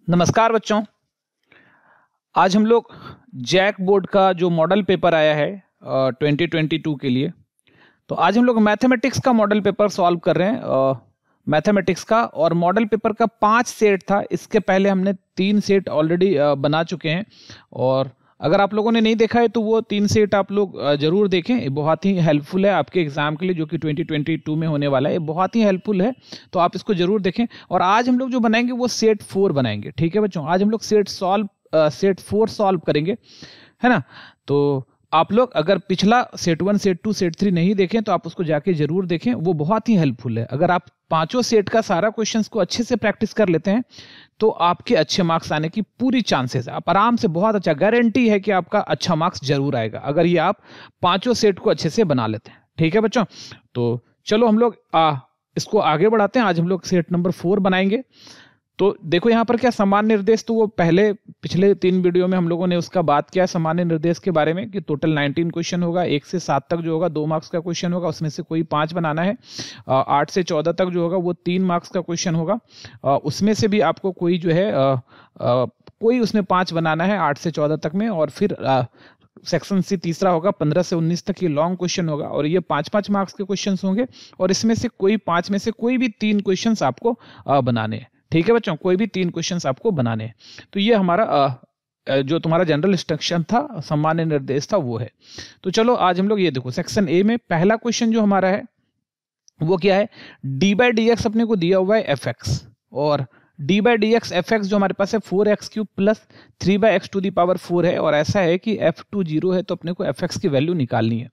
नमस्कार बच्चों। आज हम लोग जैक बोर्ड का जो मॉडल पेपर आया है 2022 के लिए, तो आज हम लोग मैथमेटिक्स का मॉडल पेपर सॉल्व कर रहे हैं। मैथमेटिक्स का और मॉडल पेपर का 5 सेट था। इसके पहले हमने 3 सेट ऑलरेडी बना चुके हैं, और अगर आप लोगों ने नहीं देखा है तो वो 3 सेट आप लोग जरूर देखें। ये बहुत ही हेल्पफुल है आपके एग्जाम के लिए, जो कि 2022 में होने वाला है। ये बहुत ही हेल्पफुल है, तो आप इसको जरूर देखें। और आज हम लोग जो बनाएंगे वो सेट 4 बनाएंगे। ठीक है बच्चों, आज हम लोग सेट 4 सॉल्व करेंगे, है ना। तो आप लोग अगर पिछला सेट 1, सेट 2, सेट 3 नहीं देखें तो आप उसको जाके जरूर देखें, वो बहुत ही हेल्पफुल है। अगर आप पांचों सेट का सारा क्वेश्चंस को अच्छे से प्रैक्टिस कर लेते हैं तो आपके अच्छे मार्क्स आने की पूरी चांसेस है। आप आराम से, बहुत अच्छा गारंटी है कि आपका अच्छा मार्क्स जरूर आएगा अगर ये आप पांचों सेट को अच्छे से बना लेते हैं। ठीक है बच्चों, तो चलो हम लोग इसको आगे बढ़ाते हैं। आज हम लोग सेट नंबर 4 बनाएंगे। तो देखो यहाँ पर क्या सामान्य निर्देश, तो वो पिछले 3 वीडियो में हम लोगों ने उसका बात किया सामान्य निर्देश के बारे में, कि टोटल 19 क्वेश्चन होगा। 1 से 7 तक जो होगा 2 मार्क्स का क्वेश्चन होगा, उसमें से कोई 5 बनाना है। 8 से 14 तक जो होगा वो 3 मार्क्स का क्वेश्चन होगा, उसमें से भी आपको कोई जो है कोई उसमें 5 बनाना है 8 से 14 तक में। और फिर सेक्शन सी तीसरा होगा, 15 से 19 तक ये लॉन्ग क्वेश्चन होगा, और ये 5-5 मार्क्स के क्वेश्चन होंगे, और इसमें से कोई 5 में से कोई भी 3 क्वेश्चन आपको बनाने हैं। ठीक है बच्चों, कोई भी 3 क्वेश्चंस आपको बनाने हैं। तो ये हमारा जो तुम्हारा जनरल इंस्ट्रक्शन था, सामान्य निर्देश था, वो है। तो चलो आज हम लोग ये देखो, सेक्शन ए में पहला क्वेश्चन जो हमारा है वो क्या है। डी बाई डी एक्स अपने को दिया हुआ है एफ एक्स, और D by d x f x जो हमारे पास है 4x³ प्लस 3/x⁴ है। और ऐसा है कि f2 0 है, तो अपने को एफ एक्स की वैल्यू निकालनी है।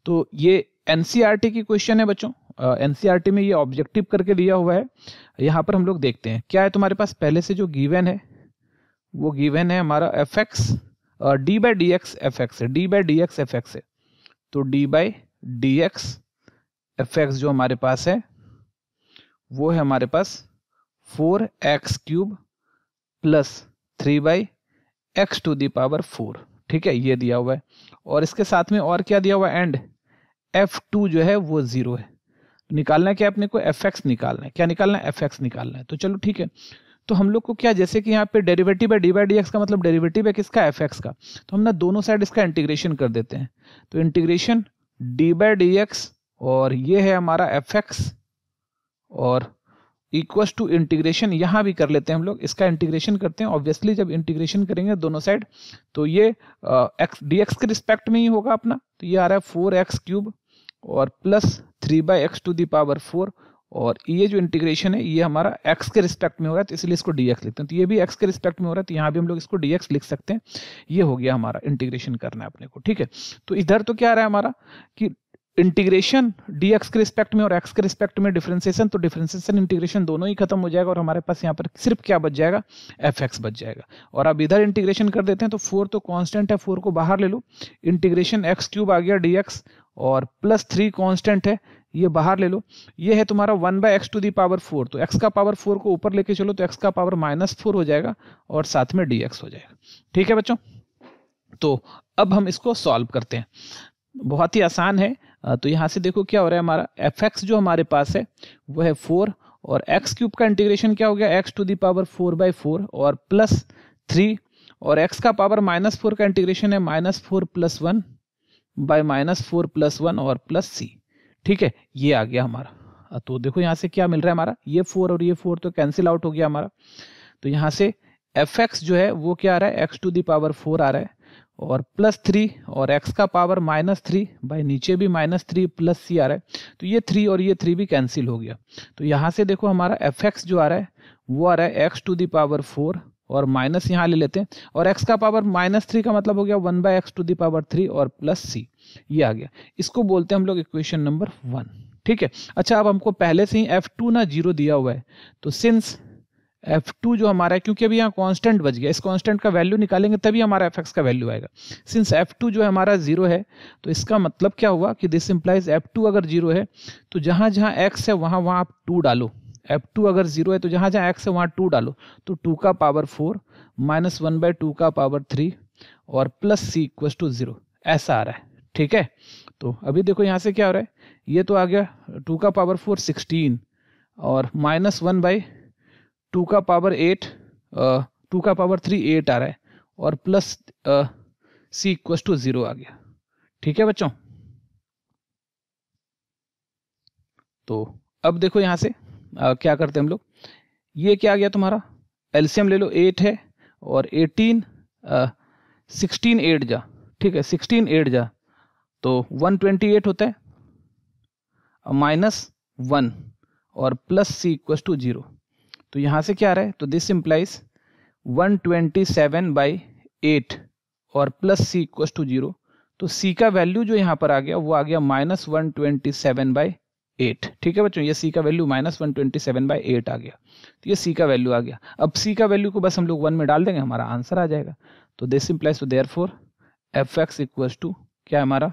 तो ये एनसीईआरटी की क्वेश्चन है बच्चों। एनसीईआरटी में ये ऑब्जेक्टिव करके दिया हुआ है। यहाँ पर हम लोग देखते हैं क्या है तुम्हारे पास। पहले से जो गिवन है वो गिवन है हमारा f x, d by d x f x है, d by d x f x है। तो d by d x f x जो हमारे पास है वो है हमारे पास 4x³ प्लस 3/x⁴। ठीक है, ये दिया हुआ है। और इसके साथ में और क्या दिया हुआ है, एंड f2 जो है वो 0 है। निकालना क्या अपने को, fx निकालना है। क्या निकालना है, fx निकालना है। तो चलो ठीक है, तो हम लोग को क्या, जैसे कि यहाँ पे डेरिवेटिव है डी बाई डी एक्स का, मतलब डेरिवेटिव है किसका, fx का। तो हम ना दोनों साइड इसका इंटीग्रेशन कर देते हैं। तो integration D by d x, और ये है हमारा fx, और इक्वल्स टू इंटीग्रेशन यहाँ भी कर लेते हैं हम लोग, इसका इंटीग्रेशन करते हैं। ऑब्वियसली जब इंटीग्रेशन करेंगे दोनों साइड तो ये एक्स डी एक्स के रिस्पेक्ट में ही होगा अपना। तो ये आ रहा है 4x³ और प्लस 3/x⁴, और ये जो इंटीग्रेशन है ये हमारा x के रिस्पेक्ट में हो रहा है, तो इसलिए इसको dx लिखते हैं। तो ये भी x के रिस्पेक्ट में हो रहा है, तो यहाँ भी हम लोग इसको dx लिख सकते हैं। ये हो गया हमारा, इंटीग्रेशन करना है अपने को। ठीक है, तो इधर तो क्या आ रहा है हमारा कि इंटीग्रेशन dx के रिस्पेक्ट में और x के रिस्पेक्ट में डिफरेंशिएशन, तो डिफरेंशिएशन इंटीग्रेशन दोनों ही खत्म हो जाएगा, और हमारे पास यहाँ पर सिर्फ क्या बच जाएगा, fx बच जाएगा। और अब इधर इंटीग्रेशन कर देते हैं, तो 4 तो कांस्टेंट है, 4 को बाहर ले लो। इंटीग्रेशन x³ आ गया dx, और प्लस 3 कांस्टेंट है, ये बाहर ले लो। ये है तुम्हारा 1/x⁴। तो x का पावर 4 को ऊपर लेके चलो, तो x का पावर -4 हो जाएगा, और साथ में dx हो जाएगा। ठीक है बच्चों, तो अब हम इसको सॉल्व करते हैं। बहुत ही आसान है। तो यहाँ से देखो क्या हो रहा है, हमारा fx जो हमारे पास है वो है 4, और x³ का इंटीग्रेशन क्या हो गया, x⁴/4 और प्लस 3, और x का पावर -4 का इंटीग्रेशन है -4 + 1/-4 + 1 और प्लस c। ठीक है, ये आ गया हमारा। तो देखो यहाँ से क्या मिल रहा है हमारा, ये 4 और ये 4 तो कैंसिल आउट हो गया हमारा। तो यहाँ से fx जो है वो क्या आ रहा है, x⁴ आ रहा है, और प्लस 3, और x का पावर -3 भाई, नीचे भी -3 प्लस c आ रहा है। तो ये 3 और ये 3 भी कैंसिल हो गया। तो यहाँ से देखो हमारा fx जो आ रहा है वो आ रहा है x⁴, और माइनस यहाँ ले लेते हैं, और x का पावर -3 का मतलब हो गया 1/x⁴ और प्लस c, ये आ गया। इसको बोलते हैं हम लोग इक्वेशन नंबर 1। ठीक है, अच्छा अब हमको पहले से ही f2 ना 0 दिया हुआ है, तो सिंस f2 जो हमारा है, क्योंकि अभी यहाँ कांस्टेंट बच गया, इस कांस्टेंट का वैल्यू निकालेंगे तभी हमारा fx का वैल्यू आएगा। सिंस f2 जो है हमारा 0 है, तो इसका मतलब क्या हुआ कि दिस इंप्लाइज f2 अगर 0 है तो जहां जहां x है वहां वहां आप 2 डालो। f2 अगर 0 है तो जहां जहां x है वहां 2 डालो, तो 2 का पावर 4 -1/2 का पावर 3 और प्लस c = 0, ऐसा आ रहा है। ठीक है, तो अभी देखो यहाँ से क्या हो रहा है, ये तो आ गया 2 का पावर 4 16, और -1/2 का पावर 8 2 का पावर 3 8 आ रहा है और प्लस c इक्वल टू 0 आ गया। ठीक है बच्चों, तो अब देखो यहां से क्या करते हैं हम लोग, ये क्या आ गया तुम्हारा, एलसीएम ले लो, 8 है और 18 16 8 जा, ठीक है 16 8 जा तो 128 होता है, -1 और प्लस c इक्वल टू 0। तो यहां से क्या आ रहा है, तो दिस इंप्लाइज 127/8 और प्लस c इक्वल टू 0। तो c का वैल्यू जो यहाँ पर आ गया वो आ गया -127/8। ठीक है बच्चों, ये c का वैल्यू -127/8 आ गया, तो ये c का वैल्यू आ गया। अब c का वैल्यू को बस हम लोग 1 में डाल देंगे, हमारा आंसर आ जाएगा। तो दिस इंप्लाइज, तो देयरफॉर fx इक्वल टू क्या है हमारा,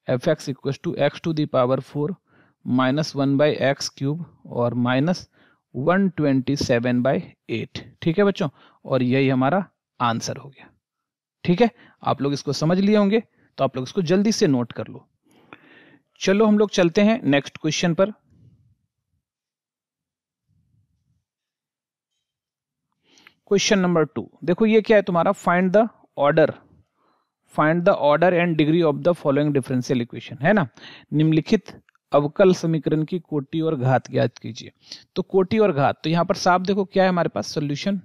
fx equal to x to the power 4 -1/x³ और -127/8। ठीक है बच्चों, और यही हमारा आंसर हो गया। ठीक है, आप लोग इसको समझ लिए होंगे, तो आप लोग इसको जल्दी से नोट कर लो। चलो हम लोग चलते हैं नेक्स्ट क्वेश्चन पर। क्वेश्चन नंबर 2, देखो ये क्या है तुम्हारा, find the order and degree of the following differential equation, है ना। निम्नलिखित अवकल समीकरण की कोटि और घात ज्ञात कीजिए। तो कोटि और घात, तो यहाँ पर साफ देखो क्या है हमारे पास सॉल्यूशन,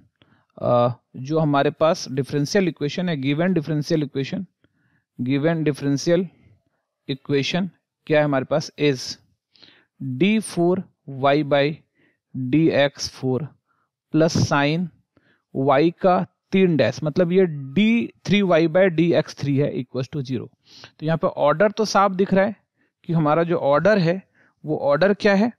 जो हमारे पास डिफरेंशियल इक्वेशन है, गिवन डिफरेंशियल इक्वेशन क्या है हमारे पास, is d4y/dx4 plus sine y का 3 डैश, मतलब ये d3y/dx3 है इक्वल टू 0। तो यहाँ पे ऑर्डर तो साफ दिख रहा है कि हमारा जो ऑर्डर है वो ऑर्डर क्या है,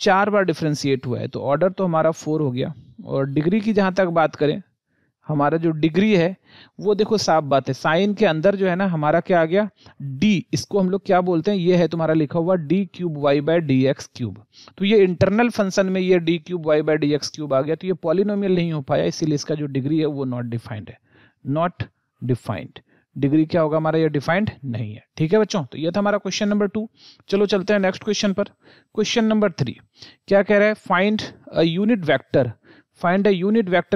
4 बार डिफरेंशिएट हुआ है, तो ऑर्डर तो हमारा 4 हो गया। और डिग्री की जहां तक बात करें, हमारा जो डिग्री है वो देखो साफ बात है, साइन के अंदर जो है ना हमारा क्या आ गया, d, इसको हम लोग क्या बोलते हैं, ये है तुम्हारा लिखा हुआ d3y/dx3। तो ये इंटरनल फंक्शन में ये d3y/dx3 आ गया, तो ये पॉलिनोमियल नहीं हो पाया, इसीलिए इसका जो डिग्री है वो नॉट डिफाइंड है, नॉट डिफाइंड। डिग्री क्या होगा हमारा, ये डिफाइंड नहीं है। ठीक है बच्चों, तो ये था हमारा क्वेश्चन नंबर 2। चलो चलते हैं नेक्स्ट क्वेश्चन पर। क्वेश्चन नंबर 3 क्या कह रहा है, find a unit vector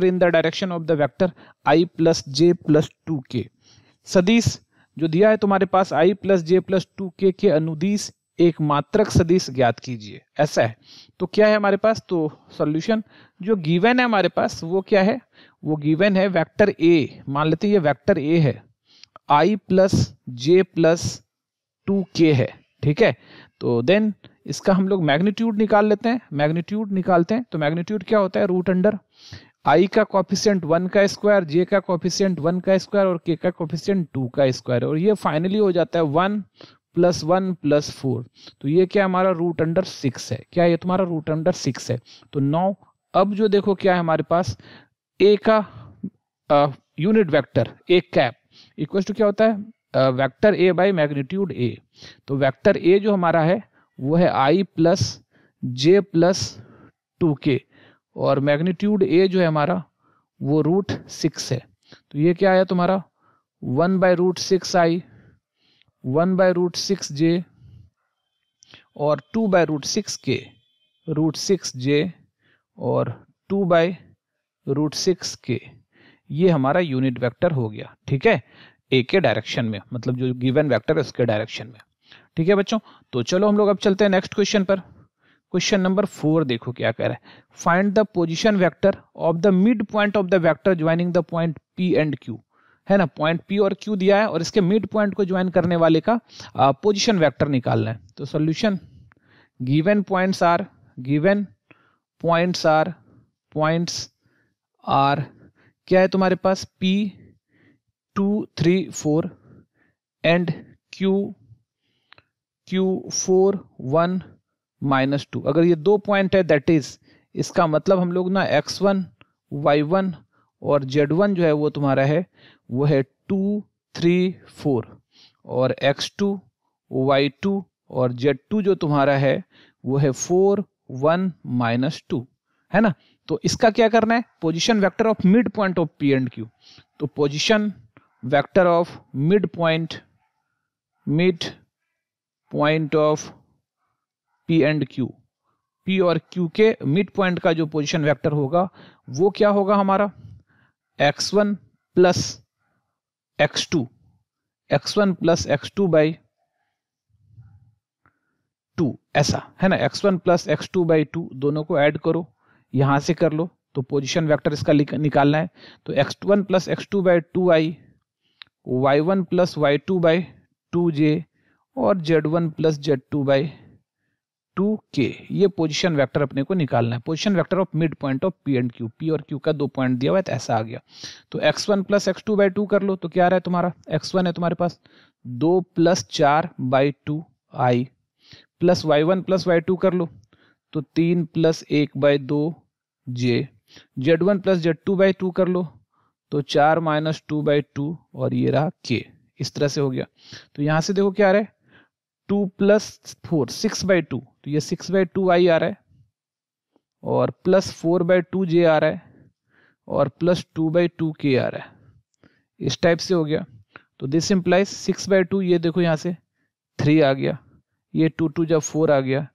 in the direction of the vector I plus j plus 2k। सदिश जो दिया है तुम्हारे पास I plus j plus 2k के अनुदिश एक मात्रक सदिश ज्ञात कीजिए, ऐसा है। तो क्या है हमारे पास, तो सॉल्यूशन जो गिवन है हमारे पास वो क्या है, वो गिवन है वेक्टर a, मान लेते हैं ये वेक्टर a है, I plus j plus 2k है। ठीक है, तो देन इसका हम लोग मैग्नीट्यूड निकाल लेते हैं, मैग्नीट्यूड निकालते हैं। तो मैग्नीट्यूड क्या होता है, रूट अंडर I का कोफिशिएंट 1 का स्क्वायर, j का कोफिशिएंट 1 का स्क्वायर और k का कोफिशिएंट 2 का स्क्वायर, और ये फाइनली हो जाता है 1 + 1 + 4। तो ये क्या हमारा रूट अंडर 6 है, क्या ये तुम्हारा रूट अंडर 6 है। तो 9, अब जो देखो क्या है हमारे पास, a का unit vector a cap equal to क्या होता है, vector a by magnitude a। तो वेक्टर a जो हमारा है वो है I plus j plus 2k और मैग्नीट्यूड a जो है हमारा वो √6 है। तो ये क्या आया तुम्हारा 1/√6i, 1/√6j और 2/√6k, √6j और 2/√6k, ये हमारा यूनिट वेक्टर हो गया। ठीक है, a के डायरेक्शन में, मतलब जो गिवन वेक्टर है उसके डायरेक्शन में। ठीक है बच्चों, तो चलो हम लोग अब चलते हैं नेक्स्ट क्वेश्चन पर। क्वेश्चन नंबर 4 देखो क्या कह रहा है, find the position vector of the mid point of the vector joining the point P and Q, है ना। पॉइंट P और Q दिया है और इसके मिड पॉइंट को ज्वाइन करने वाले का पोजीशन वेक्टर निकालना है। तो सॉल्यूशन, गिवन पॉइंट्स आर क्या है तुम्हारे पास, P 2 3 4 एंड Q 4 1 -2। अगर ये 2 पॉइंट है, दैट इज इसका मतलब हम लोग ना x1 y1 और z1 जो है वो तुम्हारा है वो है 2 3 4 और x2 y2 और z2 जो तुम्हारा है वो है 4 1 -2, है ना। तो इसका क्या करना है, position vector of mid point of P and Q। तो position vector of mid point of P and Q P और Q के मिड पॉइंट का जो पोजीशन वेक्टर होगा वो क्या होगा हमारा x1 plus x2, x1 plus x2 by 2, ऐसा है ना। x1 प्लस x2 बाई 2 दोनों को ऐड करो, यहां से कर लो तो पोजीशन वेक्टर इसका निकालना है। तो x1 plus x2 by 2i, y1 plus y2 by 2j और z1 plus z2 by 2k, ये पोजीशन वेक्टर अपने को निकालना है। Position vector of mid point of P and Q, P और Q का 2 पॉइंट दिया हुआ है तो ऐसा आ गया। तो x1 प्लस x2 बाई 2 कर लो तो क्या आ रहा है तुम्हारा, x1 है तुम्हारे पास 2 plus 4 by 2i, plus y1 plus y2 कर लो तो 3 plus 1 by 2j, z1 plus z2 by 2 कर लो तो 4 माइनस 2 बाई 2 और ये रहा k, इस तरह से हो गया। तो यहां से देखो क्या आ रहा है 2 प्लस 4 6 बाई 2, तो ये 6 बाई 2i आ रहा है और प्लस 4 बाई 2j आ रहा है और प्लस 2 बाई 2k आ रहा है, इस टाइप से हो गया। तो दिस इंप्लाइज 6 बाई 2, ये देखो यहाँ से 3 आ गया, ये 2 2 जब 4 आ गया,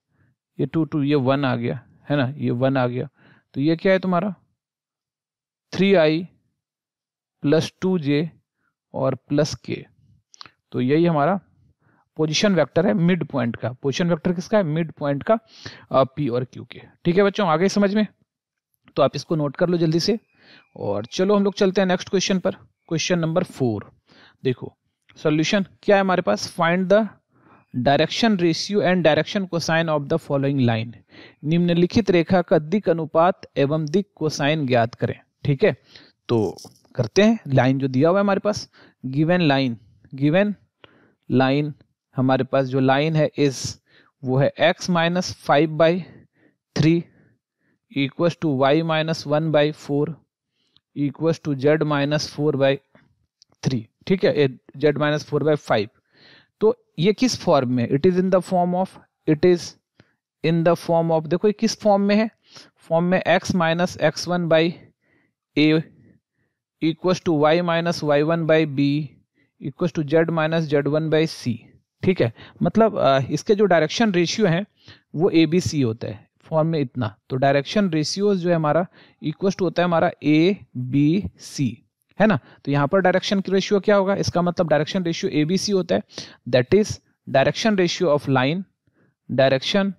ये 2 2 ये 1 आ गया है ना, ये 1 आ गया। तो ये क्या है तुम्हारा 3i प्लस 2j और प्लस k। तो यही हमारा पोजीशन वेक्टर है मिड पॉइंट का। पोजीशन वेक्टर किसका है, मिड पॉइंट का P और Q के। ठीक है बच्चों, आगे समझ में, तो आप इसको नोट कर लो जल्दी से। और चलो हम लोग चलते हैं नेक्स्ट क्वेश्चन पर। क्वेश्चन नंबर 4 देखो, सॉल्यूशन क्या है हमारे पास, find the direction ratio and direction cosine of the following line. निम्नलिखित रेखा का दिक् अनुपात एवं दिक् कोसाइन ज्ञात करें। ठीक है, तो करते हैं। लाइन जो दिया हुआ है हमारे पास, गिवन लाइन हमारे पास जो लाइन है इस वो है x minus 5 by 3 equal to y minus 1 by 4 equal to z minus 4 by 3। ठीक है, z माइनस 4 बाई 5। तो ये किस फॉर्म में, it is in the form of, देखो ये किस फॉर्म में है, फॉर्म में x minus x1 by a equal to y minus y1 by b equal to z minus z1 by c। ठीक है, मतलब इसके जो डायरेक्शन रेशियो है वो ABC होता है फॉर्म में इतना। तो डायरेक्शन रेशियो जो है हमारा इक्वल टू होता है हमारा ABC, है ना। तो यहाँ पर डायरेक्शन की रेशियो क्या होगा, इसका मतलब डायरेक्शन रेशियो ABC होता है, that is direction ratio of line, direction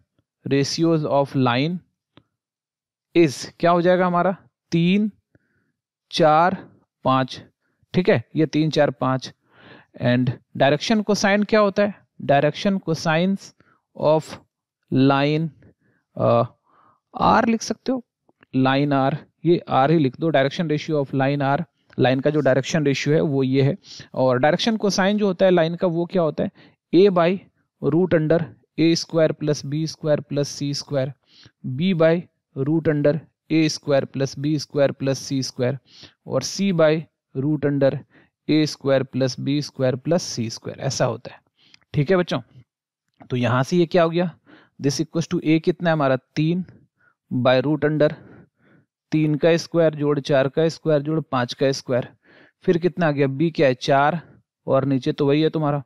ratios of line is क्या हो जाएगा हमारा 3 4 5। ठीक है, ये 3 4 5। एंड डायरेक्शन कोसाइन क्या होता है, direction cosines of line R लिख सकते हो, लाइन आर, ये आर ही लिख दो, direction ratio of line R, line का जो डायरेक्शन रेशियो है वो ये है। और डायरेक्शन कोसाइन जो होता है लाइन का वो क्या होता है a by root under a square plus b square plus c square, b by root under a square plus b square plus c square और c by root under a square plus b square plus c square, ऐसा होता है। ठीक है बच्चों, तो यहां से ये क्या हो गया, दिस इक्वल टू a कितना है हमारा 3 बाय रूट अंडर 3 का स्क्वायर जोड़ 4 का स्क्वायर जोड़ 5 का स्क्वायर, फिर कितना आ गया b क्या है 4 और नीचे तो वही है तुम्हारा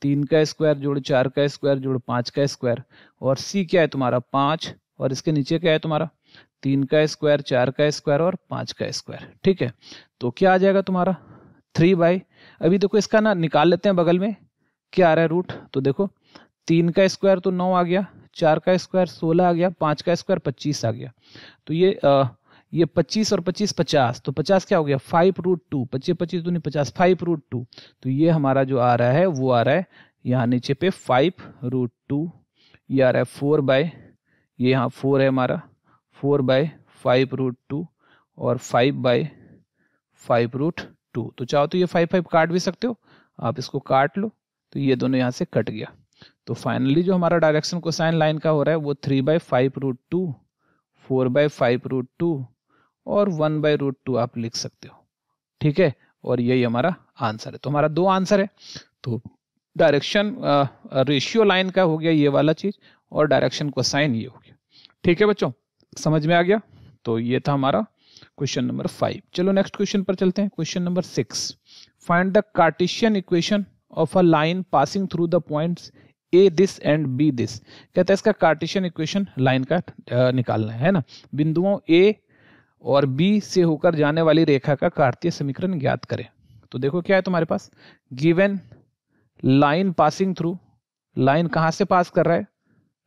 3 का स्क्वायर जोड़ 4 का स्क्वायर जोड़ 5 का स्क्वायर, और c क्या है तुम्हारा 5 और इसके नीचे क्या है तुम्हारा 3 का स्क्वायर 4 का स्क्वायर और 5 का स्क्वायर। ठीक है, तो क्या आ जाएगा तुम्हारा 3 बाई, अभी देखो इसका ना निकाल लेते हैं बगल में क्या आ रहा है रूट, तो देखो 3 का स्क्वायर तो 9 आ गया, 4 का स्क्वायर 16 आ गया, 5 का स्क्वायर 25 आ गया। तो ये 25 और 25 50, तो 50 क्या हो गया 5 रूट 2, 25 25 दूनी 50 5 रूट 2। तो ये हमारा जो आ रहा है वो आ रहा है यहाँ नीचे पे 5 रूट 2, ये आ रहा है 4 बाय, ये यहाँ 4 है हमारा 4 बाय 5 रूट 2 और 5 बाय 5 रूट 2। तो चाहो तो ये 5 5 काट भी सकते हो, आप इसको काट लो, तो ये दोनों यहाँ से कट गया। तो फाइनली जो हमारा डायरेक्शन कोसाइन लाइन का हो रहा है वो 3 बाई 5 रूट 2, 4 बाई 5 रूट 2 और 1 बाई रूट 2 आप लिख सकते हो। ठीक है, और यही हमारा आंसर है। तो हमारा 2 आंसर है, तो डायरेक्शन रेशियो लाइन का हो गया ये वाला चीज और डायरेक्शन कोसाइन ये हो गया। ठीक है बच्चों, समझ में आ गया। तो ये था हमारा क्वेश्चन नंबर 5। चलो नेक्स्ट क्वेश्चन पर चलते हैं। Question number 6, find the Cartesian equation of a line passing through the points A this and B this. कहता है इसका कार्टेशियन इक्वेशन लाइन का निकालना है ना। बिंदुओं ए और बी से होकर जाने वाली रेखा का कार्तीय समीकरण ज्ञात करें। तो देखो क्या है तुम्हारे पास, given line passing through, line कहां से पास कर रहा है,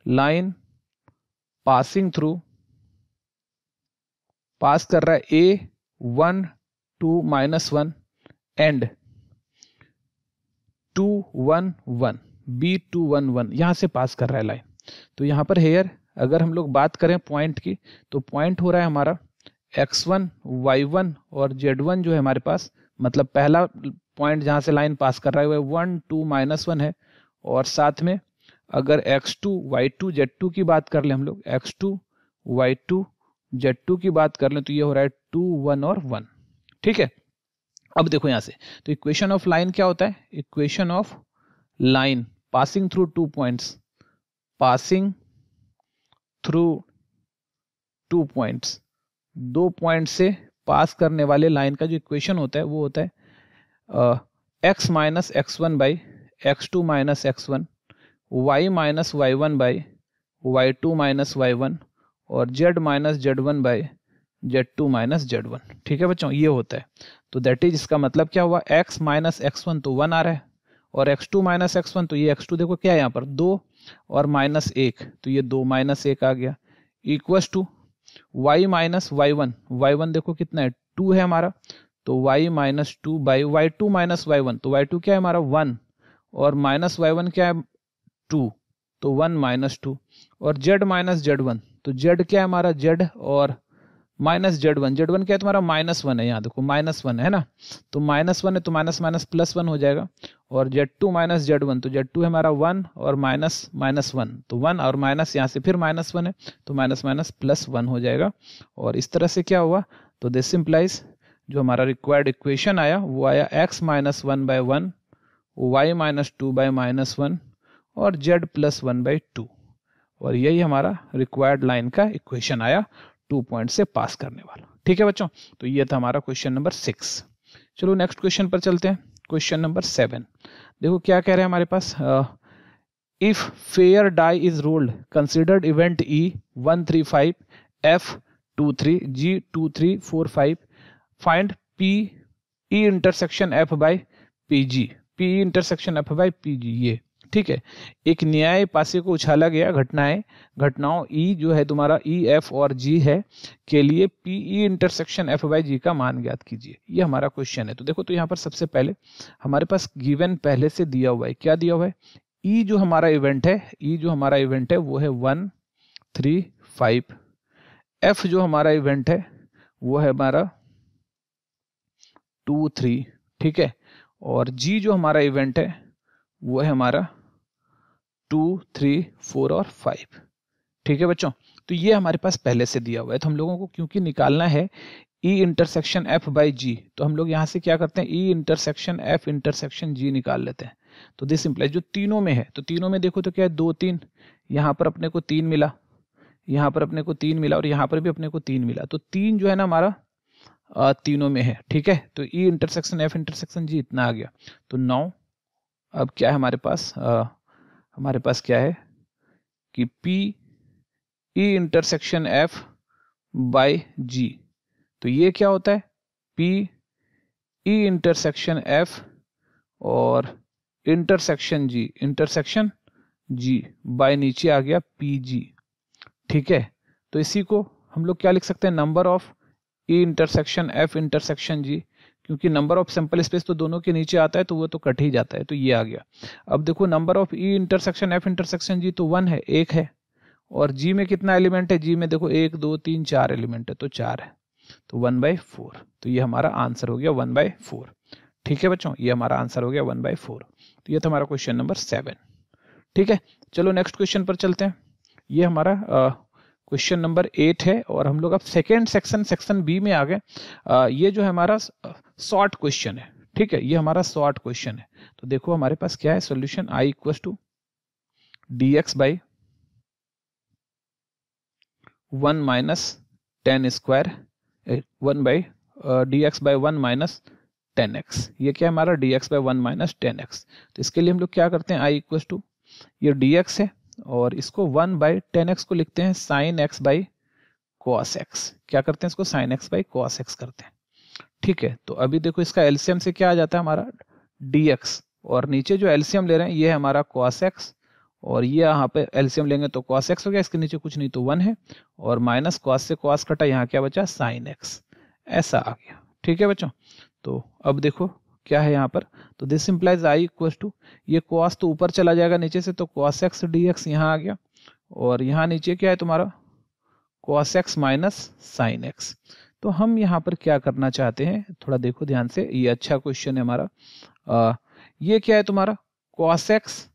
लाइन पासिंग थ्रू, पास कर रहा है ए 1 2 -1 एंड 2 1 1, बी 2 1 1, यहां से पास कर रहा है लाइन। तो यहां पर हेयर अगर हम लोग बात करें पॉइंट की, तो पॉइंट हो रहा है हमारा x1 y1 और z1 जो है हमारे पास, मतलब पहला पॉइंट जहां से लाइन पास कर रहा है वह 1 2 -1 है। और साथ में अगर x2 y2 z2 की बात कर ले हम लोग, x2 y2 z2 की बात कर लें, तो ये हो रहा है 2 1 और 1। ठीक है, अब देखो यहां से, तो इक्वेशन ऑफ लाइन क्या होता है, equation of line passing through 2 points, passing through 2 points, 2 point से पास करने वाले लाइन का जो इक्वेशन होता है वो होता है x minus x1 by x2 minus x1, y minus y1 by y2 minus y1 और z minus z1 by z2 minus z1। ठीक है बच्चों, ये होता है। तो दैट इज, इसका मतलब क्या हुआ, x माइनस x1 तो 1 आ रहा है और x2 माइनस x1, तो ये x2 देखो क्या है यहाँ पर 2 और माइनस 1, तो ये 2 माइनस 1 आ गया, equals to y minus y1, y1 देखो कितना है 2 है हमारा, तो y minus 2 by y2 minus y1, तो y2 क्या है हमारा 1 और माइनस y1 क्या है 2, तो 1 माइनस 2 और z माइनस z1, तो z क्या है हमारा z और माइनस z1, z1 क्या है तुम्हारा -1 है, यहाँ देखो -1 है ना, तो -1 है तो माइनस माइनस +1 हो जाएगा और z2 माइनस z1, तो z2 है हमारा 1 और माइनस -1, तो 1 और माइनस यहाँ से फिर -1 है तो माइनस माइनस +1 हो जाएगा। और इस तरह से क्या हुआ, तो दिस इम्प्लाइज जो हमारा रिक्वायर्ड इक्वेशन आया वो आया x minus 1 by 1, y minus 2 by -1 और z प्लस 1 बाई 2, और यही हमारा रिक्वायर्ड लाइन का इक्वेशन आया 2 पॉइंट से पास करने वाला। ठीक है बच्चों, तो ये था हमारा क्वेश्चन नंबर 6। चलो नेक्स्ट क्वेश्चन पर चलते हैं, क्वेश्चन नंबर 7। देखो क्या कह रहे हैं हमारे पास, if fair die is rolled considered event E 135 F 23 G 2345 find P E intersection F by PG, P E intersection F by PG। ये ठीक है, एक न्याय पासे को उछाला गया घटनाओं E जो है तुम्हारा E F और G है के लिए P E intersection F by G का मान ज्ञात कीजिए, ये हमारा क्वेश्चन है। तो देखो, तो यहाँ पर सबसे पहले हमारे पास गिवन पहले से दिया हुआ है, क्या दिया हुआ है, E जो हमारा इवेंट है, E जो हमारा इवेंट है वो है 135, F जो हमारा इवेंट है वो है हमारा 23, ठीक है, और G जो हमारा इवेंट है वो है हमारा 2 3 4 और 5। ठीक है बच्चों, तो ये हमारे पास पहले से दिया हुआ है, तो हम लोगों को क्योंकि निकालना है E intersection F by G, तो हम लोग यहाँ से क्या करते हैं, E intersection F intersection G निकाल लेते हैं। तो दिस इंप्लाइज जो तीनों में है, तो तीनों में देखो तो क्या है 2 3, यहाँ पर अपने को 3 मिला, यहाँ पर अपने को 3 मिला और यहाँ पर भी अपने को 3 मिला, तो 3 जो है ना हमारा तीनों में है। ठीक है, तो E intersection F intersection G इतना आ गया, तो 9। अब क्या है हमारे पास क्या है कि P E intersection F by G, तो ये क्या होता है P E इंटरसेक्शन F और इंटरसेक्शन G बाय नीचे आ गया PG। ठीक है, तो इसी को हम लोग क्या लिख सकते हैं, number of E intersection F intersection G, क्योंकि नंबर ऑफ सैंपल स्पेस तो दोनों के नीचे आता है तो वो तो कट ही जाता है, तो ये आ गया। अब देखो number of E intersection F intersection G तो 1 है, 1 है, और G में कितना एलिमेंट है, G में देखो 1 2 3 4 एलिमेंट है, तो 4 है, तो 1/4, तो ये हमारा आंसर हो गया 1/4। ठीक है बच्चों, ये हमारा आंसर हो गया 1/4। तो ये था हमारा क्वेश्चन नंबर 7। ठीक है, चलो नेक्स्ट क्वेश्चन पर चलते हैं। ये हमारा क्वेश्चन नंबर 8 है और हम लोग अब सेकेंड सेक्शन बी में आ गए। ये जो है हमारा शॉर्ट क्वेश्चन है। ठीक है, ये हमारा शॉर्ट क्वेश्चन है। तो देखो हमारे पास क्या है solution, I equal to dx by 1 minus 10 square 1 by dx by 1 minus 10x। ये क्या है हमारा dx बाई 1 माइनस 10x। तो इसके लिए हम लोग क्या करते हैं, I इक्वल टू ये dx है, और इसको 1/10x को लिखते हैं sin x by cos x। क्या करते हैं इसको? sin x by cos x करते हैं। ठीक है, तो अभी देखो इसका एलसीएम से क्या आ जाता है हमारा dx, और नीचे जो एलसीएम ले रहे हैं ये है हमारा cos x, और ये यहाँ पे एलसीएम लेंगे तो cos x हो गया, इसके नीचे कुछ नहीं तो 1 है, और माइनस cos से cos कटा, यहाँ क्या बचा? sin x। ऐसा आ गया। ठीक है बच्चों, तो अब देखो क्या है यहाँ पर, तो this implies I equal to, ये cos तो ऊपर चला जाएगा नीचे से, तो cos x dx यहाँ आ गया, और यहाँ नीचे क्या है तुम्हारा? cos x minus sin x। तो हम यहाँ पर क्या करना चाहते हैं, थोड़ा देखो ध्यान से, ये अच्छा क्वेश्चन है हमारा। ये क्या है तुम्हारा? cos x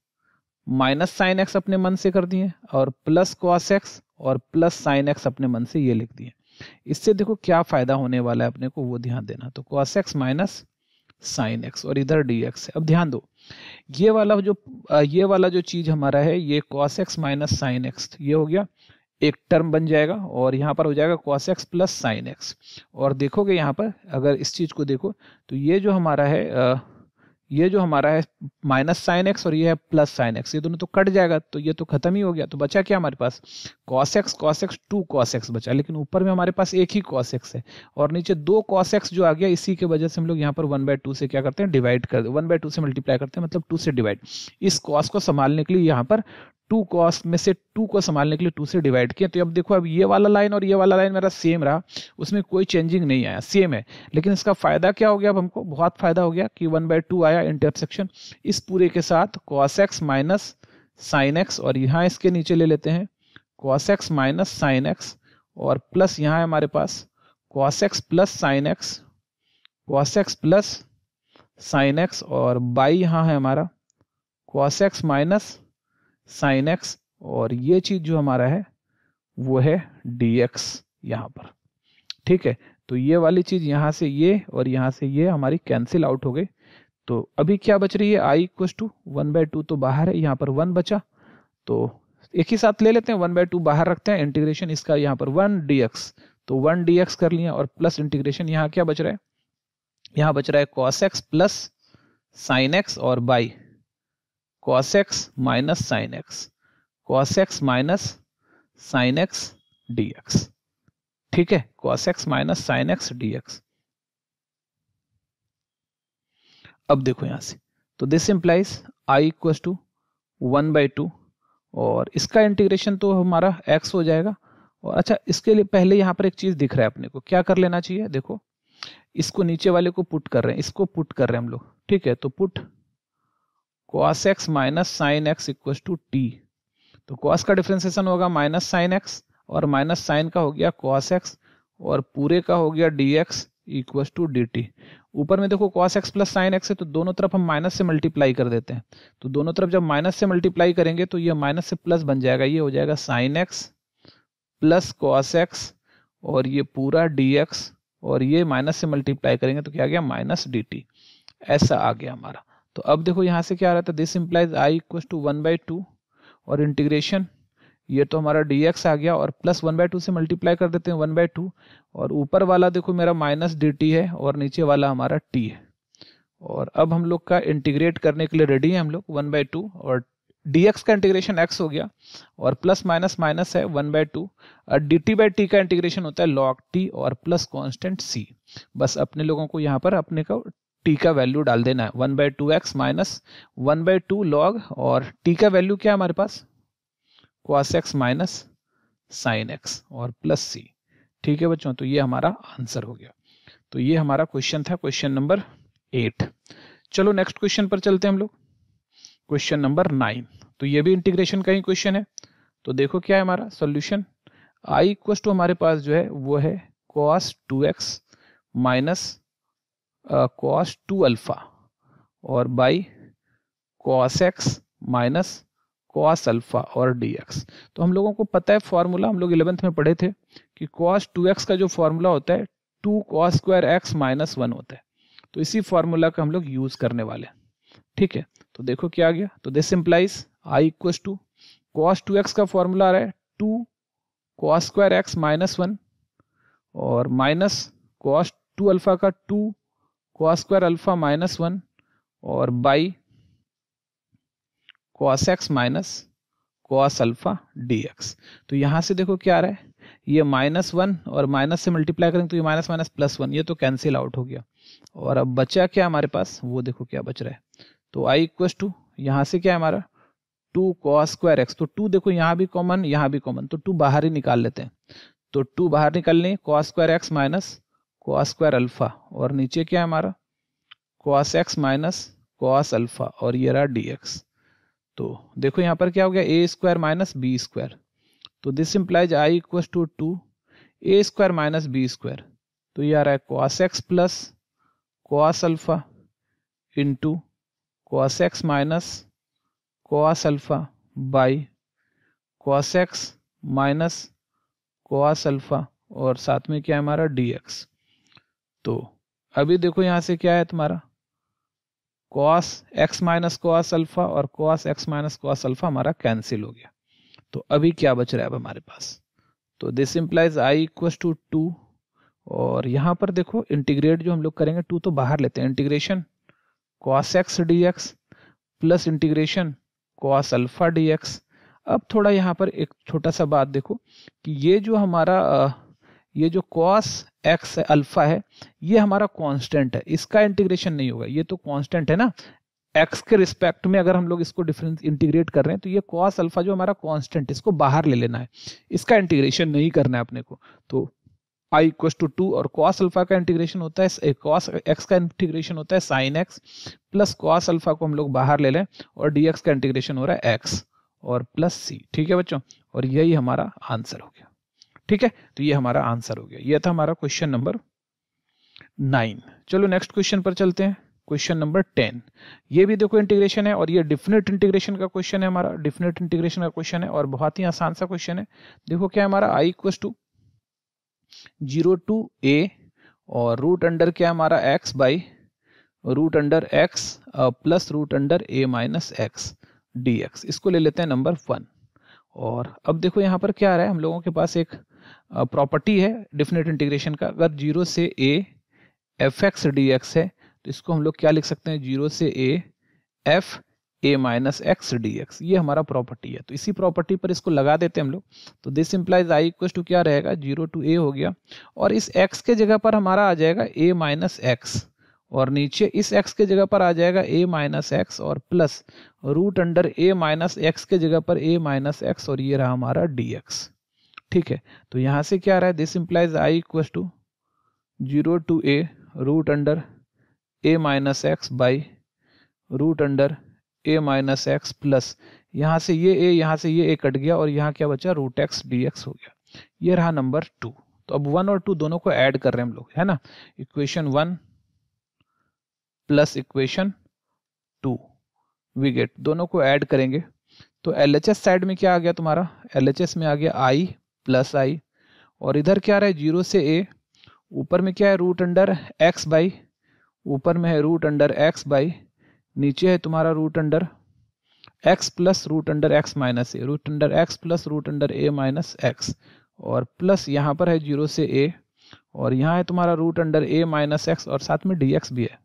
minus sin x अपने मन से कर दिए, और प्लस cos x और प्लस sin x अपने मन से ये लिख दिए। इससे देखो क्या फायदा होने वाला है अपने को, वो ध्यान देना। तो cos x minus sin x, और इधर dx है। अब ध्यान दो, ये वाला जो चीज हमारा है, ये cos x minus sin x, ये हो गया एक टर्म बन जाएगा, और यहाँ पर हो जाएगा cos x plus sin x। और देखोगे यहाँ पर अगर इस चीज को देखो, तो ये जो हमारा है माइनस sin x, और ये है प्लस sin x, ये दोनों तो कट जाएगा, तो ये तो खत्म ही हो गया। तो बचा क्या हमारे पास? cos x 2 cos x बचा, लेकिन ऊपर में हमारे पास एक ही cos x है, और नीचे 2 cos x जो आ गया, इसी के वजह से हम लोग यहाँ पर 1/2 से क्या करते हैं? डिवाइड कर, 1/2 से मल्टीप्लाई करते हैं, मतलब 2 से डिवाइड। इस cos को संभालने के लिए यहाँ पर 2 cos में से 2 को संभालने के लिए 2 से डिवाइड किया। तो अब देखो, अब ये वाला लाइन और ये वाला लाइन मेरा सेम रहा, उसमें कोई चेंजिंग नहीं आया, सेम है। लेकिन इसका फायदा क्या हो गया? अब हमको बहुत फायदा हो गया कि 1/2 आया इंटरसेक्शन इस पूरे के साथ cos x minus sin x, और यहाँ इसके नीचे ले लेते हैं cos x minus sin x, और प्लस यहाँ है हमारे पास cos x plus sin x, cos x plus sin x, और बाई यहाँ है हमारा cos x minus sin x, और ये चीज जो हमारा है वो है dx यहाँ पर। ठीक है, तो ये वाली चीज यहाँ से ये और यहाँ से ये हमारी कैंसिल आउट हो गई। तो अभी क्या बच रही है? i इक्वल टू 1/2 तो बाहर है, यहाँ पर 1 बचा, तो एक ही साथ ले लेते हैं, 1/2 बाहर रखते हैं, इंटीग्रेशन इसका यहाँ पर 1 dx, तो 1 dx कर लिया, और प्लस इंटीग्रेशन यहाँ क्या बच रहा है? यहाँ बच रहा है cos x plus sin x, और by cos x minus sin x, cos x minus sin x dx। ठीक है, cos x minus sin x dx। अब देखो यहां से, तो this implies i equal to 1/2, और इसका इंटीग्रेशन तो हमारा x हो जाएगा। और अच्छा, इसके लिए पहले यहाँ पर एक चीज दिख रहा है अपने को, क्या कर लेना चाहिए? देखो, इसको नीचे वाले को पुट कर रहे हैं, इसको पुट कर रहे हैं हम लोग। ठीक है, तो put cos x minus sin x equal to t, तो cos का डिफरेंशिएशन होगा माइनस sin x, और माइनस sin का हो गया cos x, और पूरे का हो गया dx इक्वल टू dt। ऊपर में देखो cos x plus sin x है, तो दोनों तरफ हम माइनस से मल्टीप्लाई कर देते हैं। तो दोनों तरफ जब माइनस से मल्टीप्लाई करेंगे तो ये माइनस से प्लस बन जाएगा, ये हो जाएगा sin x plus cos x, और ये पूरा dx, और ये माइनस से मल्टीप्लाई करेंगे तो क्या आ गया? Minus dt। ऐसा आ गया हमारा। तो अब देखो यहाँ से क्या आ रहा था? This implies i equal to 1/2, और इंटीग्रेशन ये तो हमारा dx आ गया, और प्लस 1/2 से मल्टीप्लाई कर देते हैं 1/2, और ऊपर वाला देखो मेरा माइनस dt है, और नीचे वाला हमारा t है। और अब हम लोग का इंटीग्रेट करने के लिए रेडी है हम लोग 1/2, और dx का इंटीग्रेशन x हो गया, और प्लस माइनस माइनस है 1/2, और dt/t का इंटीग्रेशन होता है log t और प्लस कांस्टेंट c। बस अपने लोगों को यहाँ पर अपने को t का वैल्यू डाल देना है, 1/2x माइनस 1/2 log, और t का वैल्यू क्या है हमारे पास? cos x minus sin x और प्लस c। ठीक है बच्चों, तो ये हमारा आंसर हो गया। तो ये हमारा क्वेश्चन था, क्वेश्चन नंबर 8। चलो नेक्स्ट क्वेश्चन पर चलते हैं हम लोग, क्वेश्चन नंबर 9। तो ये भी इंटीग्रेशन का ही क्वेश्चन है। तो देखो क्या है हमारा सॉल्यूशन, i इक्वल टू हमारे पास जो है वो है cos 2x minus cos 2 alpha, और by cos x minus cos alpha और dx। तो हम लोगों को पता है फॉर्मूला, हम लोग 11th में पढ़े थे कि cos 2x का जो फॉर्मूला होता है 2 cos स्क्वायर x माइनस 1 होता है। तो इसी फॉर्मूला का हम लोग यूज करने वाले हैं। ठीक है, तो देखो क्या आ गया, तो this implies i equal to cos 2x का फॉर्मूला आ रहा है 2 cos स्क्वायर x माइनस 1, और माइनस cos 2 अल्फा का 2 cos स्क्वायर अल्फा माइनस 1, और by cos x minus cos alpha dx। तो यहाँ से देखो क्या आ रहा है, ये -1 और माइनस से मल्टीप्लाई करेंगे तो ये माइनस माइनस +1, ये तो कैंसिल आउट हो गया। और अब बचा क्या हमारे पास, वो देखो क्या बच रहा है। तो i इक्वल टू यहाँ से क्या है हमारा 2 cos स्क्वायर x। तो 2 देखो यहाँ भी कॉमन यहाँ भी कॉमन, तो 2 बाहर ही निकाल लेते हैं। तो 2 बाहर निकालने cos square x minus cos square alpha, और नीचे क्या है हमारा cos x minus cos alpha, और ये रहा dx। तो देखो यहाँ पर क्या हो गया a square minus b square. तो this implies i equal to 2 a square minus b square. तो ये आ रहा है cos x plus cos alpha into cos x minus cos alpha by cos x minus cos alpha, और साथ में क्या है हमारा dx। तो अभी देखो यहां से क्या है तुम्हारा cos x minus cos alpha और cos x minus cos alpha हमारा कैंसिल हो गया। तो अभी क्या बच रहा है अब हमारे पास, तो this implies i equal to 2, और यहां पर देखो इंटीग्रेट जो हम लोग करेंगे 2 तो बाहर लेते हैं, integration cos x dx plus integration cos alpha dx। अब थोड़ा यहाँ पर एक छोटा सा बात देखो कि ये जो हमारा ये जो cos x अल्फा है ये हमारा कांस्टेंट है, इसका इंटीग्रेशन नहीं होगा, ये तो कांस्टेंट है ना, x के रिस्पेक्ट में अगर हम लोग इसको डिफरेंस इंटीग्रेट कर रहे हैं तो ये cos अल्फा जो हमारा कांस्टेंट, इसको बाहर ले लेना है, इसका इंटीग्रेशन नहीं करना है अपने को। तो i इक्वल टू 2 और cos अल्फा का इंटीग्रेशन होता है cos x का इंटीग्रेशन होता है sin x plus cos alpha को हम लोग बाहर ले लें और dx का इंटीग्रेशन हो रहा है x और प्लस c। ठीक है बच्चों, और यही हमारा आंसर हो गया। ठीक है, तो ये हमारा आंसर हो गया, ये था हमारा क्वेश्चन नंबर 9। चलो नेक्स्ट क्वेश्चन पर चलते हैं, क्वेश्चन नंबर 10। ये भी देखो इंटीग्रेशन है और ये डिफिनिट इंटीग्रेशन का क्वेश्चन है, हमारा डिफिनिट इंटीग्रेशन का क्वेश्चन है और बहुत ही आसान सा क्वेश्चन है। देखो क्या है हमारा i equal to 0 to a और रूट अंडर क्या है हमारा x by root under x plus root under a minus x dx। इसको ले लेते हैं नंबर 1। और अब देखो यहाँ पर क्या आ रहा है, हम लोगों के पास एक प्रॉपर्टी है डिफिनिट इंटीग्रेशन का, अगर 0 से a fx dx है तो इसको हम लोग क्या लिख सकते हैं, 0 से a f a minus x dx, ये हमारा प्रॉपर्टी है। तो इसी प्रॉपर्टी पर इसको लगा देते हैं हम लोग। तो this implies i equal to क्या रहेगा 0 टू a हो गया, और इस x के जगह पर हमारा आ जाएगा a माइनस एक्स, और नीचे इस x के जगह पर आ जाएगा a माइनस एक्स और plus root under a minus x के जगह पर a माइनस एक्स, और ये रहा हमारा dx। ठीक है, तो यहाँ से क्या आ रहा है, this implies i equal to 0 to a root under a minus x by root under a minus x plus यहाँ से ये a, यहाँ से ये a कट गया और यहाँ क्या बचा रूट एक्स dx हो गया। ये रहा नंबर 2। तो अब 1 और 2 दोनों को ऐड कर रहे हैं हम लोग, है ना, equation 1 plus equation 2 we get, दोनों को ऐड करेंगे तो LHS साइड में क्या आ गया तुम्हारा, LHS में आ गया i प्लस i, और इधर क्या आ रहा है 0 से a, ऊपर में क्या है रूट अंडर x बाई, ऊपर में है रूट अंडर x बाई, नीचे है तुम्हारा root under x plus root under x minus a, root under x plus root under a minus x, और प्लस यहाँ पर है 0 से a, और यहाँ है तुम्हारा root under a minus x और साथ में dx भी है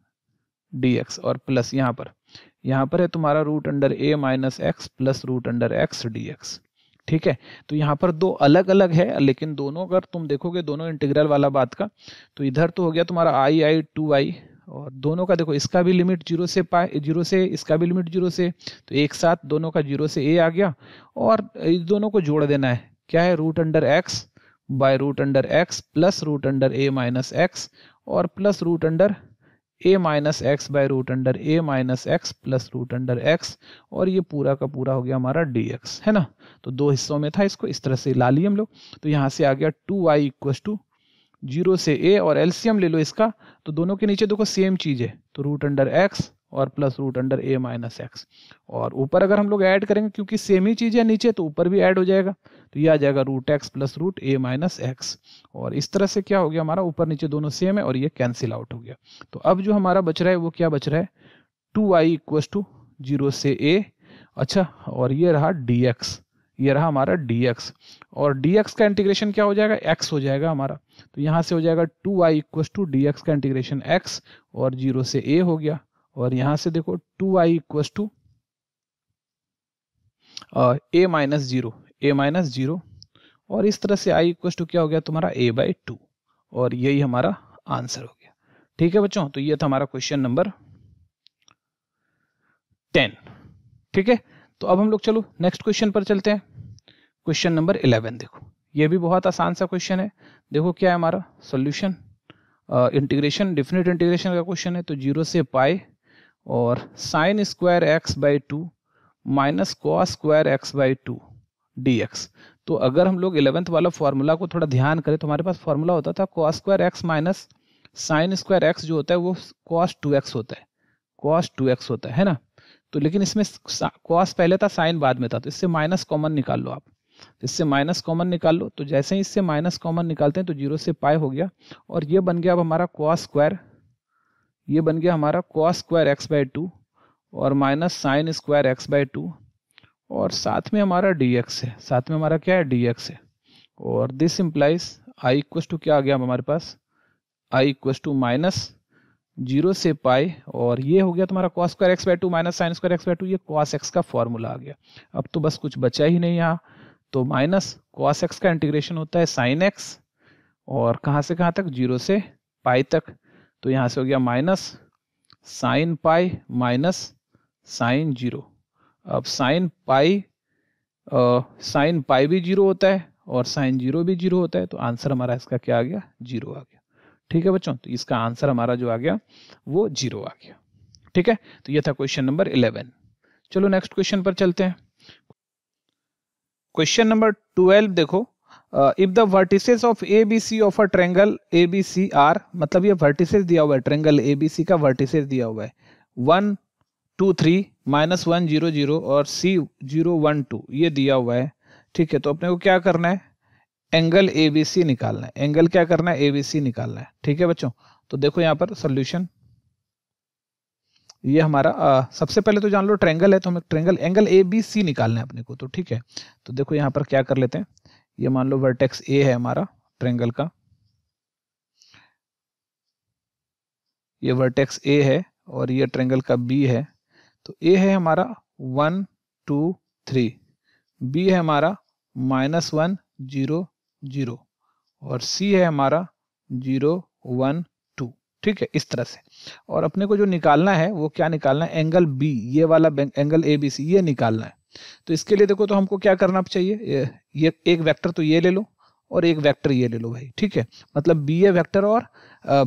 dx, और प्लस यहाँ पर है तुम्हारा root under a minus x plus root under x dx। ठीक है, तो यहाँ पर दो अलग अलग है, लेकिन दोनों अगर तुम देखोगे दोनों इंटीग्रल वाला बात का, तो इधर तो हो गया तुम्हारा i 2i, और दोनों का देखो इसका भी लिमिट 0 से इसका भी लिमिट 0 से, तो एक साथ दोनों का 0 से a आ गया, और इस दोनों को जोड़ देना है, क्या है root under x by root under x plus root under a minus x, और plus root under a minus x by root under a minus x plus root under x, और ये पूरा का पूरा हो गया हमारा dx, है ना। तो दो हिस्सों में था, इसको इस तरह से ला लिए हम लोग। तो यहाँ से आ गया 2y इक्वल टू 0 से a, और एलसीएम ले लो इसका, तो दोनों के नीचे देखो सेम चीज है, तो रूट अंडर x और plus root under a minus x, और ऊपर अगर हम लोग ऐड करेंगे क्योंकि सेम ही चीज है नीचे, तो ऊपर भी ऐड हो जाएगा, तो ये आ जाएगा root x plus root a minus x, और इस तरह से क्या हो गया हमारा ऊपर नीचे दोनों सेम है और ये कैंसिल आउट हो गया। तो अब जो हमारा बच रहा है वो क्या बच रहा है 2y इक्वल टू 0 से a, अच्छा, और ये रहा dx, ये रहा हमारा dx, और dx का इंटीग्रेशन क्या हो जाएगा x हो जाएगा हमारा, तो यहाँ से हो जाएगा 2y इक्वल टू dx का इंटीग्रेशन x, और 0 से a हो गया, और यहाँ से देखो 2y equal to a minus zero, और इस तरह से आई इक्वल टू क्या हो गया तुम्हारा a/2, और यही हमारा आंसर हो गया। ठीक है बच्चों, तो ये था हमारा क्वेश्चन नंबर 10। ठीक है, तो अब हम लोग चलो नेक्स्ट क्वेश्चन पर चलते हैं। क्वेश्चन नंबर 11 देखो, ये भी बहुत आसान सा क्वेश्चन है। देखो क्या है हमारा सॉल्यूशन, इंटीग्रेशन, डिफिनिट इंटीग्रेशन का क्वेश्चन है। तो 0 से पाई और sign square x by 2 minus cos square x by 2 dx। तो अगर हम लोग 11th वाला फॉर्मूला को थोड़ा ध्यान करें तो हमारे पास फॉर्मूला होता था cos square x minus sine square x, जो होता है वो कॉस 2x होता है, कॉस 2x होता है ना। तो लेकिन इसमें कॉस पहले था, साइन बाद में था, तो इससे माइनस कॉमन निकाल लो आप, इससे माइनस कॉमन निकाल लो। तो जैसे ही इससे माइनस कॉमन निकालते हैं तो 0 से पाई हो गया, और ये बन गया अब हमारा कॉस स्क्वायर, ये बन गया हमारा कॉस स्क्वायर एक्स बाई 2 और minus sine square x by 2, और साथ में हमारा dx है, साथ में हमारा क्या है dx है। और this implies I equal to क्या आ गया हमारे पास, आई इक्वल टू माइनस 0 से पाई, और ये हो गया तुम्हारा cos square x by 2 minus sine square x by 2, ये कॉस एक्स का फॉर्मूला आ गया। अब तो बस कुछ बचा ही नहीं यहाँ, तो माइनस कॉस एक्स का इंटीग्रेशन होता है साइन एक्स, और कहाँ से कहाँ तक, 0 से पाई तक। तो यहाँ से हो गया minus sine pi minus sine 0। अब साइन पाई भी 0 होता है और साइन 0 भी 0 होता है, तो आंसर हमारा इसका क्या आ गया, 0 आ गया। ठीक है बच्चों, तो इसका आंसर हमारा जो आ गया वो 0 आ गया। ठीक है, तो ये था क्वेश्चन नंबर 11। चलो नेक्स्ट क्वेश्चन पर चलते हैं। क्वेश्चन नंबर 12 देखो, if the vertices of A B C of a triangle A B C are, मतलब ये वर्टिसेस दिया हुआ है, ट्रायंगल ए बी सी का वर्टिसेस दिया हुआ है 1 2 3 -1 0 0 और C 0 1 2, ये दिया हुआ है। ठीक है, तो अपने को क्या करना है, एंगल ABC निकालना है, एंगल क्या करना है, ABC निकालना है। ठीक है बच्चों, तो देखो यहाँ पर सॉल्यूशन, ये हमारा सबसे पहले तो जान लो ट्रायंगल है, तो हमें ट्रायंगल एंगल ABC निकालना है अपने को। तो ठीक है, तो देखो यहाँ पर क्या कर लेते हैं, ये मान लो वर्टेक्स A है हमारा ट्रायंगल का, ये वर्टेक्स A है और ये ट्रायंगल का B है। तो A है हमारा 1 2 3, B है हमारा -1 0 0 और C है हमारा 0 1 2। ठीक है, इस तरह से। और अपने को जो निकालना है वो क्या निकालना है, एंगल B, ये वाला एंगल ABC ये निकालना है। तो इसके लिए देखो, तो हमको क्या करना चाहिए, ये एक वेक्टर तो ये ले लो और एक वेक्टर ये ले लो भाई। ठीक है, मतलब BA वेक्टर और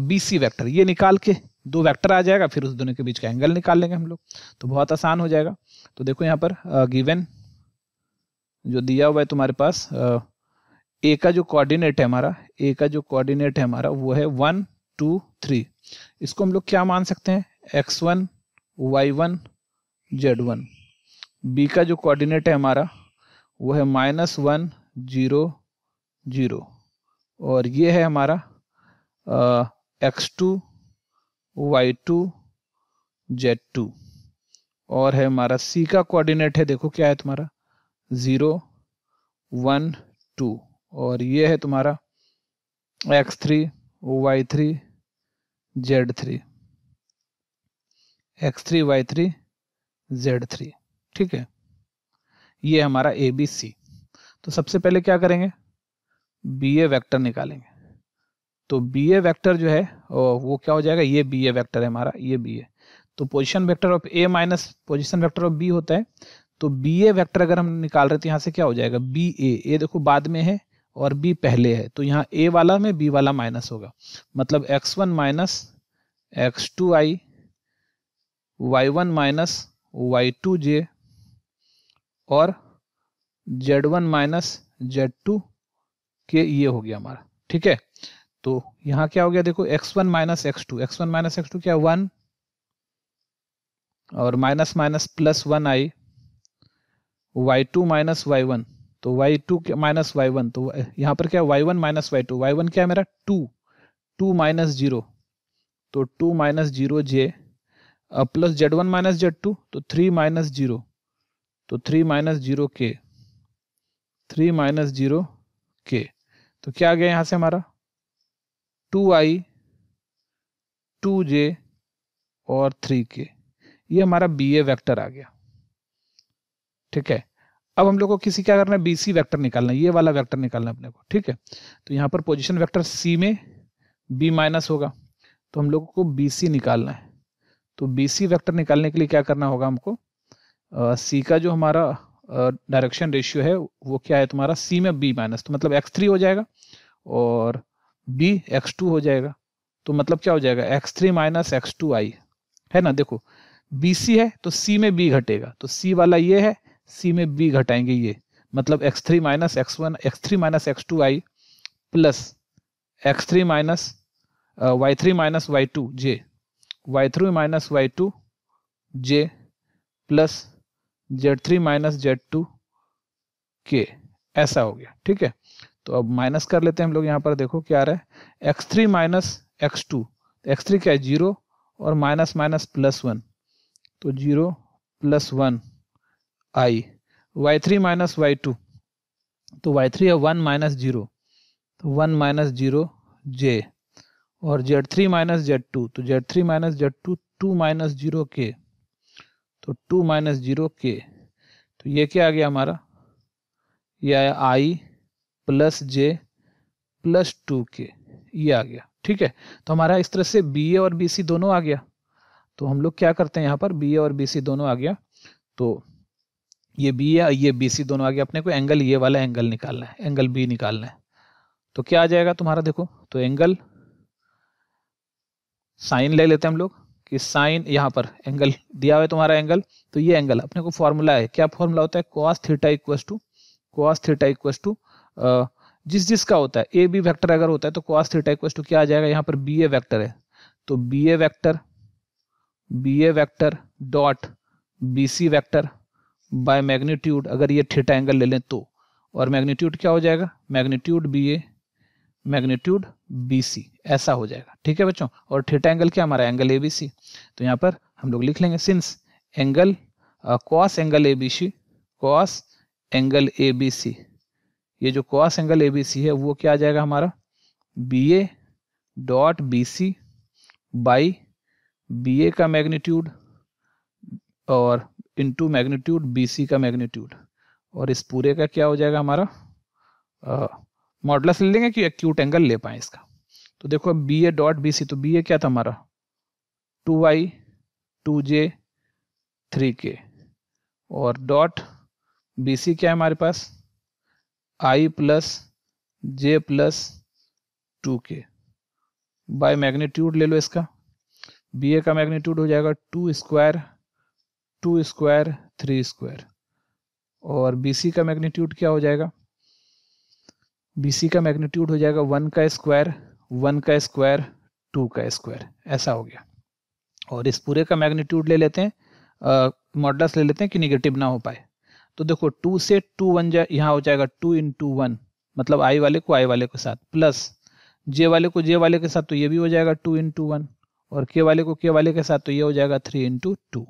BC वेक्टर ये निकाल के दो वेक्टर आ जाएगा, फिर उस दोनों के बीच का एंगल निकाल लेंगे हम लोग, तो बहुत आसान हो जाएगा। तो देखो यहाँ पर गिवन जो दिया हुआ है तुम्हारे पास, ए का जो कोऑर्डिनेट है हमारा, ए का जो कोऑर्डिनेट है हमारा वो है 1 2 3। इसको हम लोग क्या मान सकते हैं, x1 y1 z1। बी का जो कोऑर्डिनेट है हमारा वो है -1 0 0 और ये है हमारा x2 y2 z2। और है हमारा सी का कोऑर्डिनेट है, देखो क्या है तुम्हारा 0 1 2 और ये है तुम्हारा x3 y3 z3, x3 y3 z3। ठीक है, ये हमारा ABC। तो सबसे पहले क्या करेंगे, BA वेक्टर निकालेंगे। तो BA वेक्टर जो है वो क्या हो जाएगा, ये BA वेक्टर है हमारा, ये BA। तो position vector of A minus position vector of B होता है। तो BA वेक्टर अगर हम निकाल रहे तो यहाँ से क्या हो जाएगा, BA, A देखो बाद में है और B पहले है, तो यहाँ A वाला में B वाला माइनस होगा, मतलब x1 minus x2i y1 minus y2j और z1 माइनस z2 के, ये हो गया हमारा। ठीक है, तो यहाँ क्या हो गया, देखो x1 minus x2, x1 minus x2 क्या 1 और minus minus plus 1i y2 minus y1, तो y2 माइनस y1, तो यहाँ पर क्या y1 माइनस y2, y1 क्या है मेरा 2 2 माइनस 0, तो 2 minus 0 j plus z1 minus z2, तो 3 माइनस 0, तो 3 माइनस 0 k, 3 माइनस 0 k। तो क्या आ गया यहाँ से हमारा 2i 2j और 3k, ये हमारा BA वेक्टर आ गया। ठीक है, अब हम लोग को किसी क्या करना है, BC वेक्टर निकालना है, ये वाला वेक्टर निकालना है अपने को, ठीक है। तो यहाँ पर पोजीशन वेक्टर C में B माइनस होगा, तो हम लोगों को BC निकालना है। तो BC वेक्टर निकालने के लिए क्या करना होगा हमको, C का जो हमारा डायरेक्शन रेशियो है वो क्या है तुम्हारा, C में B माइनस, तो मतलब x3 हो जाएगा और B x2 हो जाएगा। तो मतलब क्या हो जाएगा, x3 माइनस x2i है ना। देखो BC है तो C में B घटेगा, तो C वाला ये है, C में B घटाएंगे ये, मतलब x3 minus x1, x3 minus x2i plus x3 minus y3 minus y2 j, y3 minus y2 j plus z3 minus z2 k, ऐसा हो गया, ठीक है। तो अब माइनस कर लेते हैं हम लोग, यहाँ पर देखो क्या आ रहा है, x3 माइनस x2, x3 क्या है 0 और माइनस माइनस प्लस 1, तो 0 plus 1 i, y3 minus y2, तो y3 है 1 माइनस 0, तो 1 माइनस 0 j, और z3 माइनस z2, तो z3 minus z2 2 minus 0 k, तो 2 माइनस 0 k, तो ये क्या आ गया हमारा, ये आया i plus j plus 2k, ये आ गया, ठीक है। तो हमारा इस तरह से BA और BC दोनों आ गया। तो हम लोग क्या करते हैं, यहाँ पर BA और BC दोनों आ गया, तो ये BA ये BC दोनों आ गया, अपने को एंगल ये वाला एंगल निकालना है, एंगल B निकालना है। तो क्या आ जाएगा तुम्हारा, देखो तो एंगल साइन ले लेते हैं हम लोग, कि साइन यहाँ पर एंगल दिया हुआ है तुम्हारा एंगल, तो ये एंगल अपने को फॉर्मूला है, क्या फॉर्मूला होता है, cos थीटा इक्वस टू जिसका होता है ए बी वेक्टर अगर होता है तो cos थीटा इक्वस टू क्या आ जाएगा, यहाँ पर BA वेक्टर है, तो BA vector dot BC vector by magnitude, अगर ये थीटा एंगल ले लें तो, और मैग्नीट्यूड क्या हो जाएगा, मैग्नीट्यूड BA मैग्नीट्यूड BC, ऐसा हो जाएगा, ठीक है बच्चों। और थीटा एंगल क्या हमारा, एंगल ABC, तो यहाँ पर हम लोग लिख लेंगे since angle cos angle ABC, ये जो cos एंगल ABC है वो क्या आ जाएगा हमारा, BA dot BC by BA का मैग्नीट्यूड और इनटू मैग्नीट्यूड BC का मैग्नीट्यूड, और इस पूरे का क्या हो जाएगा हमारा, मॉडुलस ले लेंगे कि एक्यूट एंगल ले पाए इसका। तो देखो BA डॉट BC, तो BA क्या था हमारा 2i 2j 3k, और डॉट BC क्या है हमारे पास i plus j plus 2k, by magnitude ले लो इसका, BA का मैग्नीट्यूड हो जाएगा 2 स्क्वायर 3 स्क्वायर, और BC का मैग्नीट्यूड क्या हो जाएगा, BC का मैग्नीट्यूड हो जाएगा 1 का स्क्वायर 2 का स्क्वायर, ऐसा हो गया। और इस पूरे का मैग्नीट्यूड ले लेते हैं, मॉडुलस ले लेते हैं कि निगेटिव ना हो पाए। तो देखो 2 से 2 1 यहाँ हो जाएगा 2 × 1, मतलब i वाले को i वाले के साथ, प्लस j वाले को j वाले के साथ, तो ये भी हो जाएगा 2 × 1, और k वाले को k वाले के साथ, तो ये हो जाएगा 3 × 2,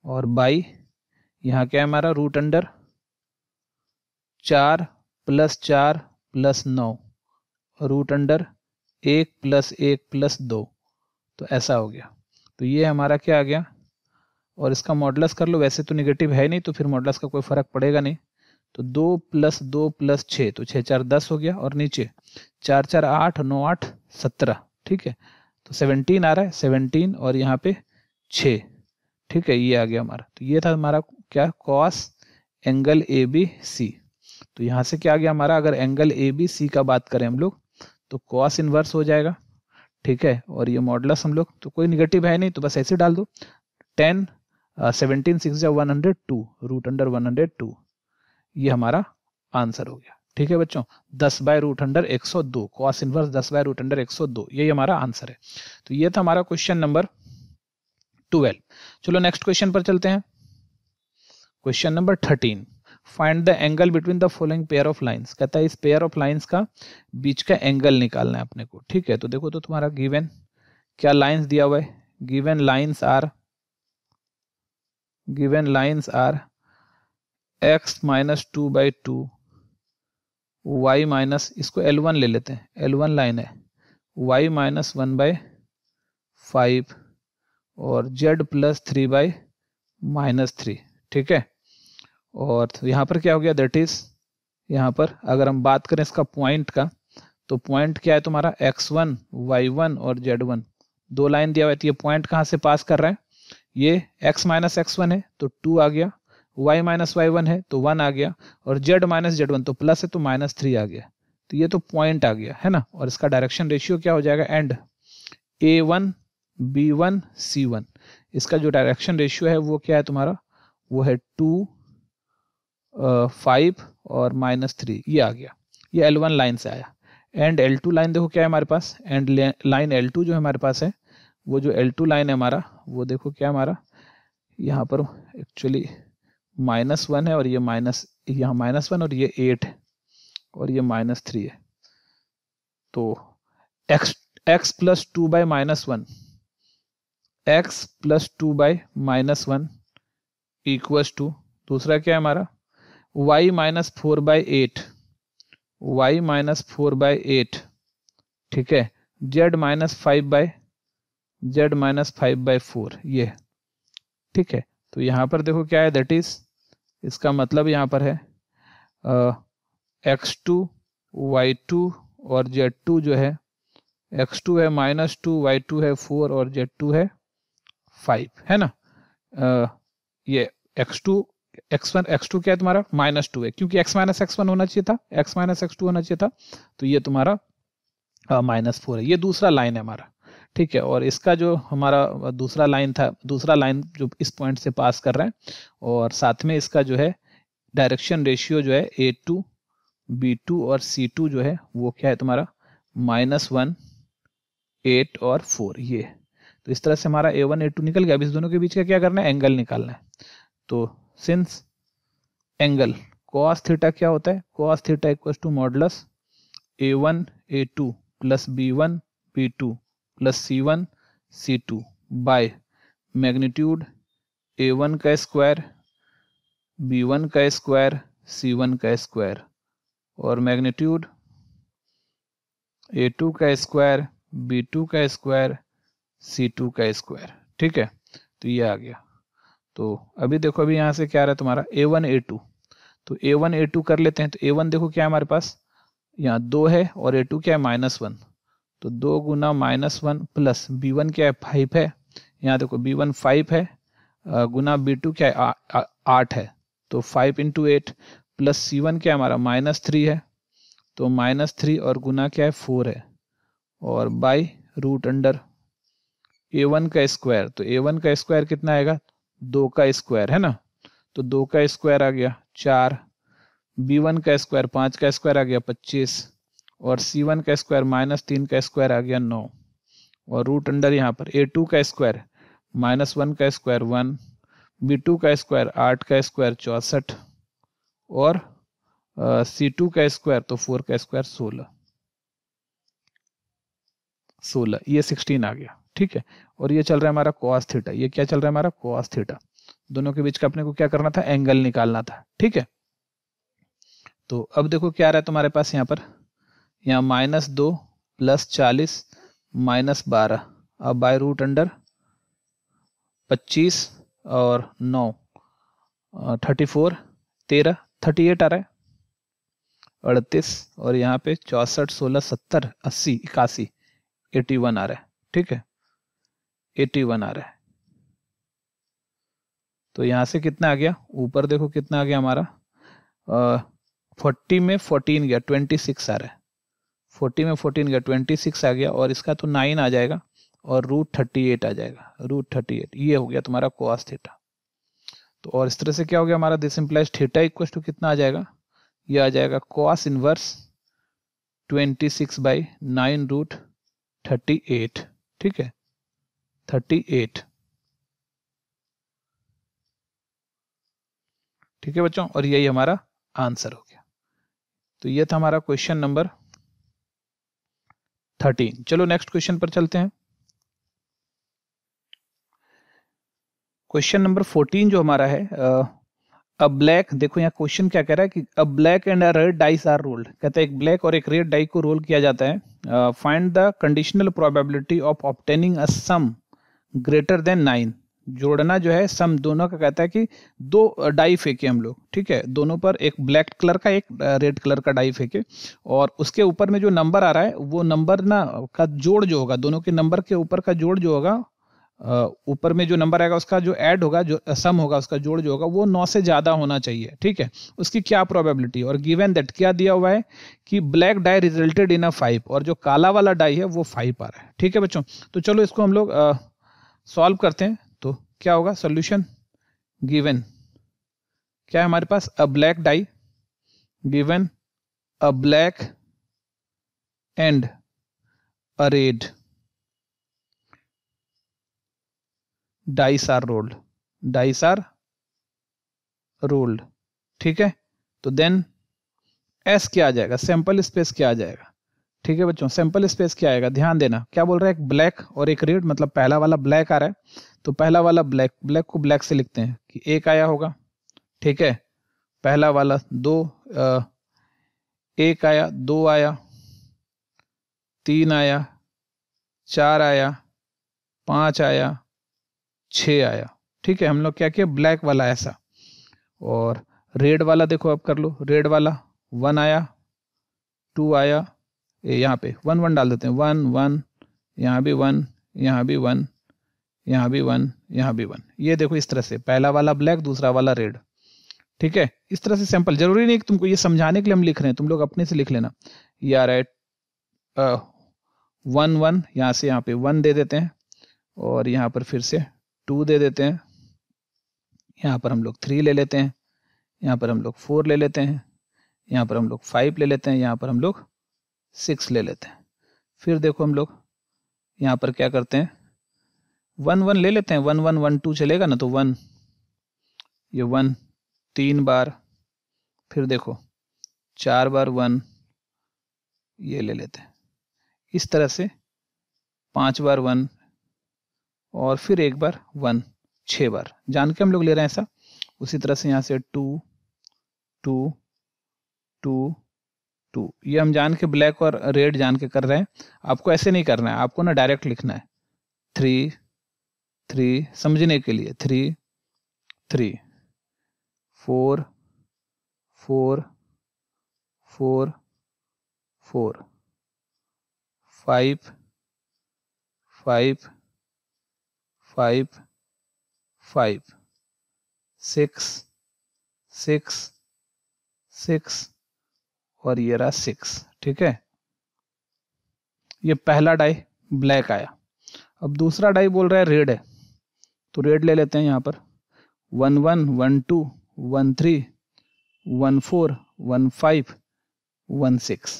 और बाई यहाँ क्या है हमारा root under 4 plus 9 root under 1 plus 2, तो ऐसा हो गया। तो ये हमारा क्या आ गया, और इसका मॉडुलस कर लो, वैसे तो निगेटिव है नहीं तो फिर मॉडुलस का कोई फर्क पड़ेगा नहीं, तो 2 प्लस 6, तो 6 4 10 हो गया, और नीचे 4 4 8 9 8 17, ठीक है, तो 17 आ रहा है 17, और यहाँ पे 6, ठीक है, ये आ गया हमारा। तो ये था हमारा क्या, cos एंगल ABC। तो यहाँ से क्या आ गया हमारा, अगर एंगल ABC का बात करें हम लोग तो cos इनवर्स हो जाएगा, ठीक है, और ये मॉडुलस हम लोग तो कोई निगेटिव है नहीं तो बस ऐसे डाल दो, 10 17 6 102 रूट अंडर 102, ये हमारा आंसर हो गया, ठीक है बच्चों, 10 by root under 102, cos inverse 10 by root under 102, यही हमारा आंसर है। तो ये था हमारा क्वेश्चन नंबर 12। चलो नेक्स्ट क्वेश्चन पर चलते हैं, question number 13, find the angle between the following pair of lines, कहता है इस पेयर ऑफ लाइंस का बीच का एंगल निकालना है अपने को, ठीक है। तो देखो तो तुम्हारा गिवन क्या लाइंस दिया हुआ है, given lines are x minus 2/2 y minus, इसको L1 ले लेते हैं, L1 लाइन है y माइनस 1/5 और z प्लस 3/-3, ठीक है, और यहाँ पर क्या हो गया, दैट इज यहाँ पर अगर हम बात करें इसका पॉइंट का, तो पॉइंट क्या है तुम्हारा x1 y1 और z1, दो लाइन दिया हुआ है। तो ये पॉइंट कहाँ से पास कर रहा है, ये x माइनस x1 है तो 2 आ गया, y माइनस y1 है तो 1 आ गया, और z माइनस z1 तो प्लस है तो -3 आ गया। तो ये तो पॉइंट आ गया है ना। और इसका डायरेक्शन रेशियो क्या हो जाएगा, एंड a1 b1 c1, इसका जो डायरेक्शन रेशियो है वो क्या है तुम्हारा, वो है 2 5 और -3, ये आ गया। ये L1 लाइन से आया। एंड L2 लाइन देखो क्या है हमारे पास, एंड लाइन L2 जो हमारे पास है, वो जो L2 लाइन है हमारा, वो देखो क्या हमारा यहाँ पर एक्चुअली -1 है, और ये यहाँ -1 और ये 8 है, और ये -3 है। तो x plus 2 by -1, x plus 2 by -1 equals to, दूसरा क्या है हमारा y minus 4 by 8, y minus 4 by 8, ठीक है, z माइनस 5 बाई 4, ये ठीक है। तो यहाँ पर देखो क्या है, दैट इज, इसका मतलब यहाँ पर है x2 y2 और z2 जो है, x2 है -2, y2 है 4 और z2 है 5, है ना। ये x1 x2 क्या है तुम्हारा -2 है, क्योंकि x माइनस x1 होना चाहिए था, x माइनस x2 होना चाहिए था, तो ये तुम्हारा -4 है। ये दूसरा लाइन है हमारा, ठीक है। और इसका जो हमारा दूसरा लाइन था, दूसरा लाइन जो इस पॉइंट से पास कर रहा है, और साथ में इसका जो है डायरेक्शन रेशियो जो है a2 b2 और c2 जो है वो क्या है तुम्हारा -1 8 और 4, ये। तो इस तरह से हमारा a1 a2 निकल गया। अब इस दोनों के बीच का क्या करना है, एंगल निकालना है। तो सिंस एंगल cos थीटा क्या होता है, cos theta equal to modulus a1 a2 plus b1 b2 plus c1 c2 by magnitude a1 का स्क्वायर b1 का स्क्वायर c1 का स्क्वायर, और मैग्नीट्यूड a2 का स्क्वायर b2 का स्क्वायर c2 का स्क्वायर, ठीक है। तो ये आ गया। तो अभी देखो, अभी यहाँ से क्या आ रहा है तुम्हारा a1 a2, तो a1 a2 कर लेते हैं। तो a1 देखो क्या है हमारे पास, यहाँ 2 है, और a2 क्या है -1, तो 2 गुना -1 प्लस b1 क्या है 5 है, यहाँ देखो b1 5 है, गुना b2 क्या है 8 है, तो 5 × 8 प्लस c1 क्या है हमारा -3 है, तो -3 और गुना क्या है 4 है, और बाई रूट अंडर a1 का स्क्वायर, तो a1 का स्क्वायर कितना आएगा 2 का स्क्वायर, है ना। तो 2 का स्क्वायर आ गया 4, b1 का स्क्वायर 5 का स्क्वायर आ गया 25, और c1 का स्क्वायर -3 का स्क्वायर आ गया 9, और रूट अंडर यहाँ पर a2 का स्क्वायर -1 का स्क्वायर 1, b2 का स्क्वायर 8 का स्क्वायर 64, और c2 का स्क्वायर तो 4 का स्क्वायर 16, ये 16 आ गया, ठीक है। और ये चल रहा है हमारा cos थीटा, ये क्या चल रहा है हमारा cos थीटा। दोनों के बीच का अपने को क्या करना था, एंगल निकालना था, ठीक है। तो अब देखो क्या आ रहा है तुम्हारे पास यहाँ पर, यहाँ -2 प्लस 40 -12, अब बाय रूट अंडर 25 और 9 34 13 38 आ रहा है 38, और यहाँ पे 64 16 70 80 81 81 आ रहा है, ठीक है, 81 आ रहा है। तो यहाँ से कितना आ गया, ऊपर देखो कितना आ गया हमारा 40 में 14 गया 26 आ रहा है, 40 में 14 गया 26 आ गया, और इसका तो 9 आ जाएगा, और √38 आ जाएगा, √38, ये हो गया तुम्हारा cos थीटा। तो और इस तरह से क्या हो गया हमारा, this implies theta equal to कितना आ जाएगा, ये आ जाएगा cos इनवर्स 26/9√38, ठीक है, 38, ठीक है बच्चों। और यही हमारा आंसर हो गया। तो ये था हमारा क्वेश्चन नंबर 13। चलो नेक्स्ट क्वेश्चन पर चलते हैं। क्वेश्चन नंबर 14 जो हमारा है, अ ब्लैक, देखो यहाँ क्वेश्चन क्या कह रहा है कि a black and a red dice are rolled, कहता है एक ब्लैक और एक रेड डाई को रोल किया जाता है। Find the conditional probability of obtaining a some greater than 9 जोड़ना जो है सम दोनों का कहता है कि दो डाई फेंके हम लोग, ठीक है, दोनों पर एक ब्लैक कलर का एक रेड कलर का डाई फेंके और उसके ऊपर में जो नंबर आ रहा है वो नंबर ना का जोड़ जो होगा, दोनों के नंबर के ऊपर का जोड़ जो होगा, ऊपर में जो नंबर आएगा उसका जो ऐड होगा, जो सम होगा उसका जोड़ जो होगा वो 9 से ज्यादा होना चाहिए, ठीक है। उसकी क्या प्रोबेबिलिटी, और गिवन दैट क्या दिया हुआ है कि ब्लैक डाई रिजल्टेड इन अ 5 और जो काला वाला डाई है वो 5 आ रहा है, ठीक है बच्चों। तो चलो इसको हम लोग सॉल्व करते हैं। तो क्या होगा सॉल्यूशन, गिवन क्या है हमारे पास, a black die, given a black and a red dice are rolled, dice are rolled, ठीक है। तो देन एस क्या आ जाएगा, सैंपल स्पेस क्या आ जाएगा, ठीक है बच्चों। सैंपल स्पेस क्या आएगा, ध्यान देना क्या बोल रहा है, एक ब्लैक और एक रेड, मतलब पहला वाला ब्लैक आ रहा है तो पहला वाला ब्लैक, ब्लैक को ब्लैक से लिखते हैं कि एक आया होगा, ठीक है। पहला वाला दो, एक आया, दो आया, तीन आया, चार आया, पांच आया, 6 आया, ठीक है। हम लोग क्या किया, ब्लैक वाला ऐसा, और रेड वाला देखो अब कर लो, रेड वाला 1 आया, 2 आया, यहाँ पे 1 1 डाल देते हैं, 1 1, यहाँ भी 1, यहाँ भी 1, यहाँ भी 1, यहाँ भी 1, ये देखो इस तरह से पहला वाला ब्लैक दूसरा वाला रेड, ठीक है। इस तरह से सैंपल, जरूरी नहीं कि तुमको ये समझाने के लिए हम लिख रहे हैं, तुम लोग अपने से लिख लेना। ये आ रहा है 1 1, यहाँ से यहाँ पे 1 दे देते हैं और यहाँ पर फिर से 2 दे देते हैं, यहाँ पर हम लोग 3 ले लेते हैं, यहाँ पर हम लोग 4 ले लेते हैं, यहाँ पर हम लोग 5 ले लेते हैं, यहाँ पर हम लोग 6 ले लेते हैं। फिर देखो हम लोग यहाँ पर क्या करते हैं, 1 1 ले लेते हैं, 1 1 1 2 चलेगा ना, तो 1, ये 1 3 बार, फिर देखो 4 बार 1, ये ले लेते हैं, इस तरह से 5 बार 1 और फिर एक बार 1, 6 बार जान के हम लोग ले रहे हैं ऐसा। उसी तरह से यहाँ से 2 2 2 2, ये हम जान के ब्लैक और रेड जान के कर रहे हैं, आपको ऐसे नहीं करना है, आपको ना डायरेक्ट लिखना है। 3 3 समझने के लिए, 3 3 4 4 4 4 5 5 5 5 6 6 6 और ये रहा 6, ठीक है। ये पहला डाई ब्लैक आया। अब दूसरा डाई बोल रहा है रेड है, तो रेड ले लेते हैं यहाँ पर 1 1 1 2 1 3 1 4 1 5 1 6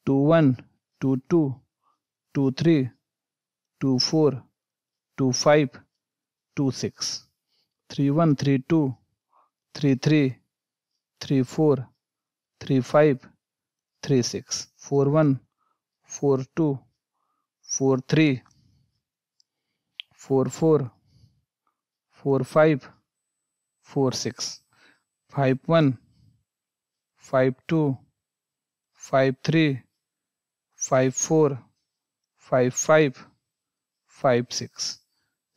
2 1 2 2 2 3 2 4 2 5 2 6 3 1 3 2 3 3 3 4 3 5 3 6 4 1 4 2 4 3 4 4 4 5 4 6 5 1 5 2 5 3 5 4 5 5 5 6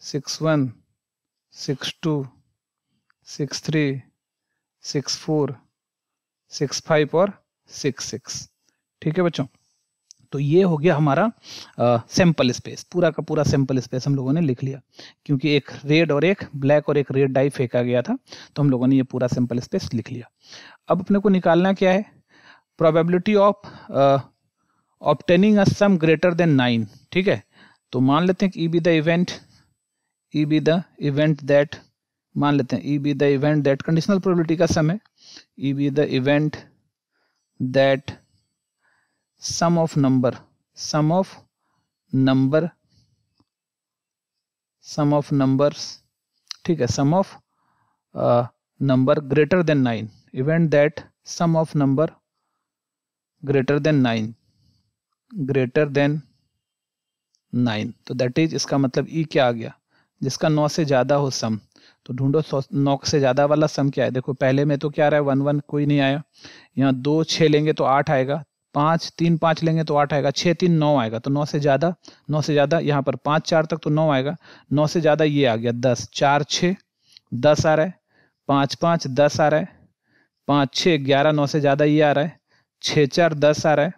6 1 6 2 6 3 6 4 6 5 और 6 6, ठीक है बच्चों। तो ये हो गया हमारा सैंपल स्पेस, पूरा का पूरा सैंपल स्पेस हम लोगों ने लिख लिया, क्योंकि एक रेड और एक ब्लैक और एक रेड डाई फेंका गया था, तो हम लोगों ने ये पूरा सैंपल स्पेस लिख लिया। अब अपने को निकालना क्या है, probability of obtaining a some greater than 9, ठीक है। तो मान लेते हैं कि E be the event that, मान लेते हैं E be the event that, conditional probability का सम है, E be the event that sum of number numbers, ठीक है, sum of number greater than 9, event that sum of number greater than 9, तो that is, इसका मतलब ई क्या आ गया, जिसका 9 से ज्यादा हो सम। तो ढूंढो 9 से ज्यादा वाला सम क्या है। देखो पहले में तो क्या आ रहा है 1 1, कोई नहीं आया, यहाँ 2 6 लेंगे तो 8 आएगा, 5 3 5 लेंगे तो 8 आएगा, 6 3 9 आएगा, तो 9 से ज़्यादा यहाँ पर 5 4 तक तो 9 आएगा, 9 से ज़्यादा ये आ गया 10, 4 6 10 आ रहा है, 5 5 10 आ रहा है, 5 6 11, 9 से ज़्यादा ये आ रहा है, 6 4 10 आ रहा है,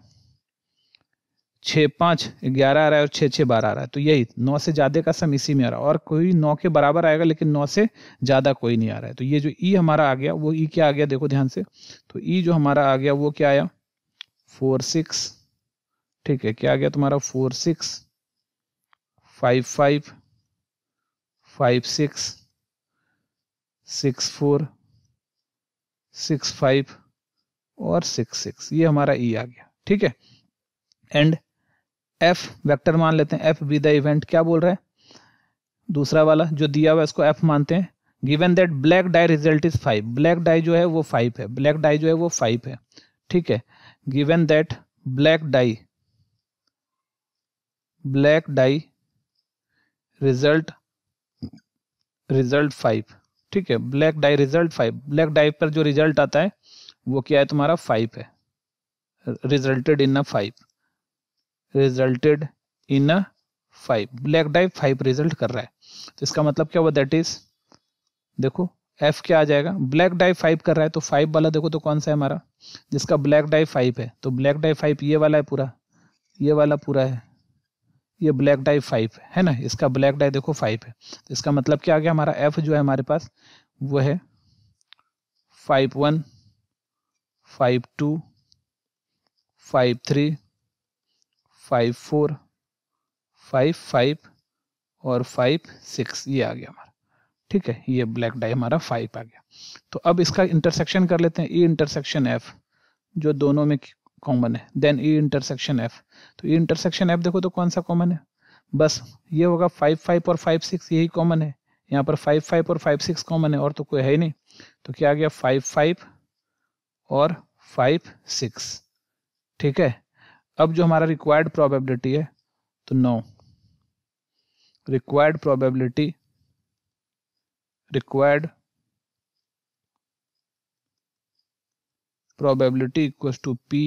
6 5 11 आ रहा है और 6 6 12 आ रहा है। तो यही 9 से ज़्यादा का सम इसी में आ रहा है, और कोई 9 के बराबर आएगा लेकिन 9 से ज़्यादा कोई नहीं आ रहा है। तो ये जो ई हमारा आ गया वो ई क्या आ गया, देखो ध्यान से, तो ई जो हमारा आ गया वो क्या आया 4 6, ठीक है, क्या आ गया तुम्हारा 4 6 5 5 5 6 6 4 6 5 और 6 6, ये हमारा ई आ गया, ठीक है। एंड एफ वेक्टर मान लेते हैं, एफ बी द इवेंट, क्या बोल रहा है दूसरा वाला जो दिया हुआ है इसको एफ मानते हैं। Given that black dye result is 5, black dye जो है वो 5 है, ब्लैक डाई जो है वो 5 है, ठीक है। Given that black dye result 5, ठीक है, black dye result 5, black dye पर जो रिजल्ट आता है वो क्या है तुम्हारा 5 है, resulted in a 5, resulted in a 5, black dye 5 result कर रहा है। तो इसका मतलब क्या हुआ, दैट इज, देखो एफ क्या आ जाएगा, ब्लैक डाई 5 कर रहा है, तो 5 वाला देखो तो कौन सा है हमारा, जिसका ब्लैक डाई 5 है, तो ब्लैक डाई 5 ये वाला है पूरा, ये वाला पूरा है, ये ब्लैक डाई 5 है ना, इसका ब्लैक डाई देखो 5 है। तो इसका मतलब क्या आ गया, हमारा एफ जो है हमारे पास वो है 5 1 5 2 5 3 5 4 5 5 और 5 6, ये आ गया हमारा, ठीक है, ये ब्लैक डाई हमारा 5 आ गया। तो अब इसका इंटरसेक्शन कर लेते हैं, ई इंटरसेक्शन एफ जो दोनों में कॉमन है, देन ई इंटरसेक्शन एफ, तो ई इंटरसेक्शन एफ देखो तो कौन सा कॉमन है, बस ये होगा 5 5 और 5 6, यही कॉमन है, यहाँ पर 5 5 और 5 6 कॉमन है और तो कोई है ही नहीं, तो क्या आ गया 5 5 और 5 6, ठीक है। अब जो हमारा रिक्वायर्ड प्रोबेबिलिटी है तो 9, required probability equals to P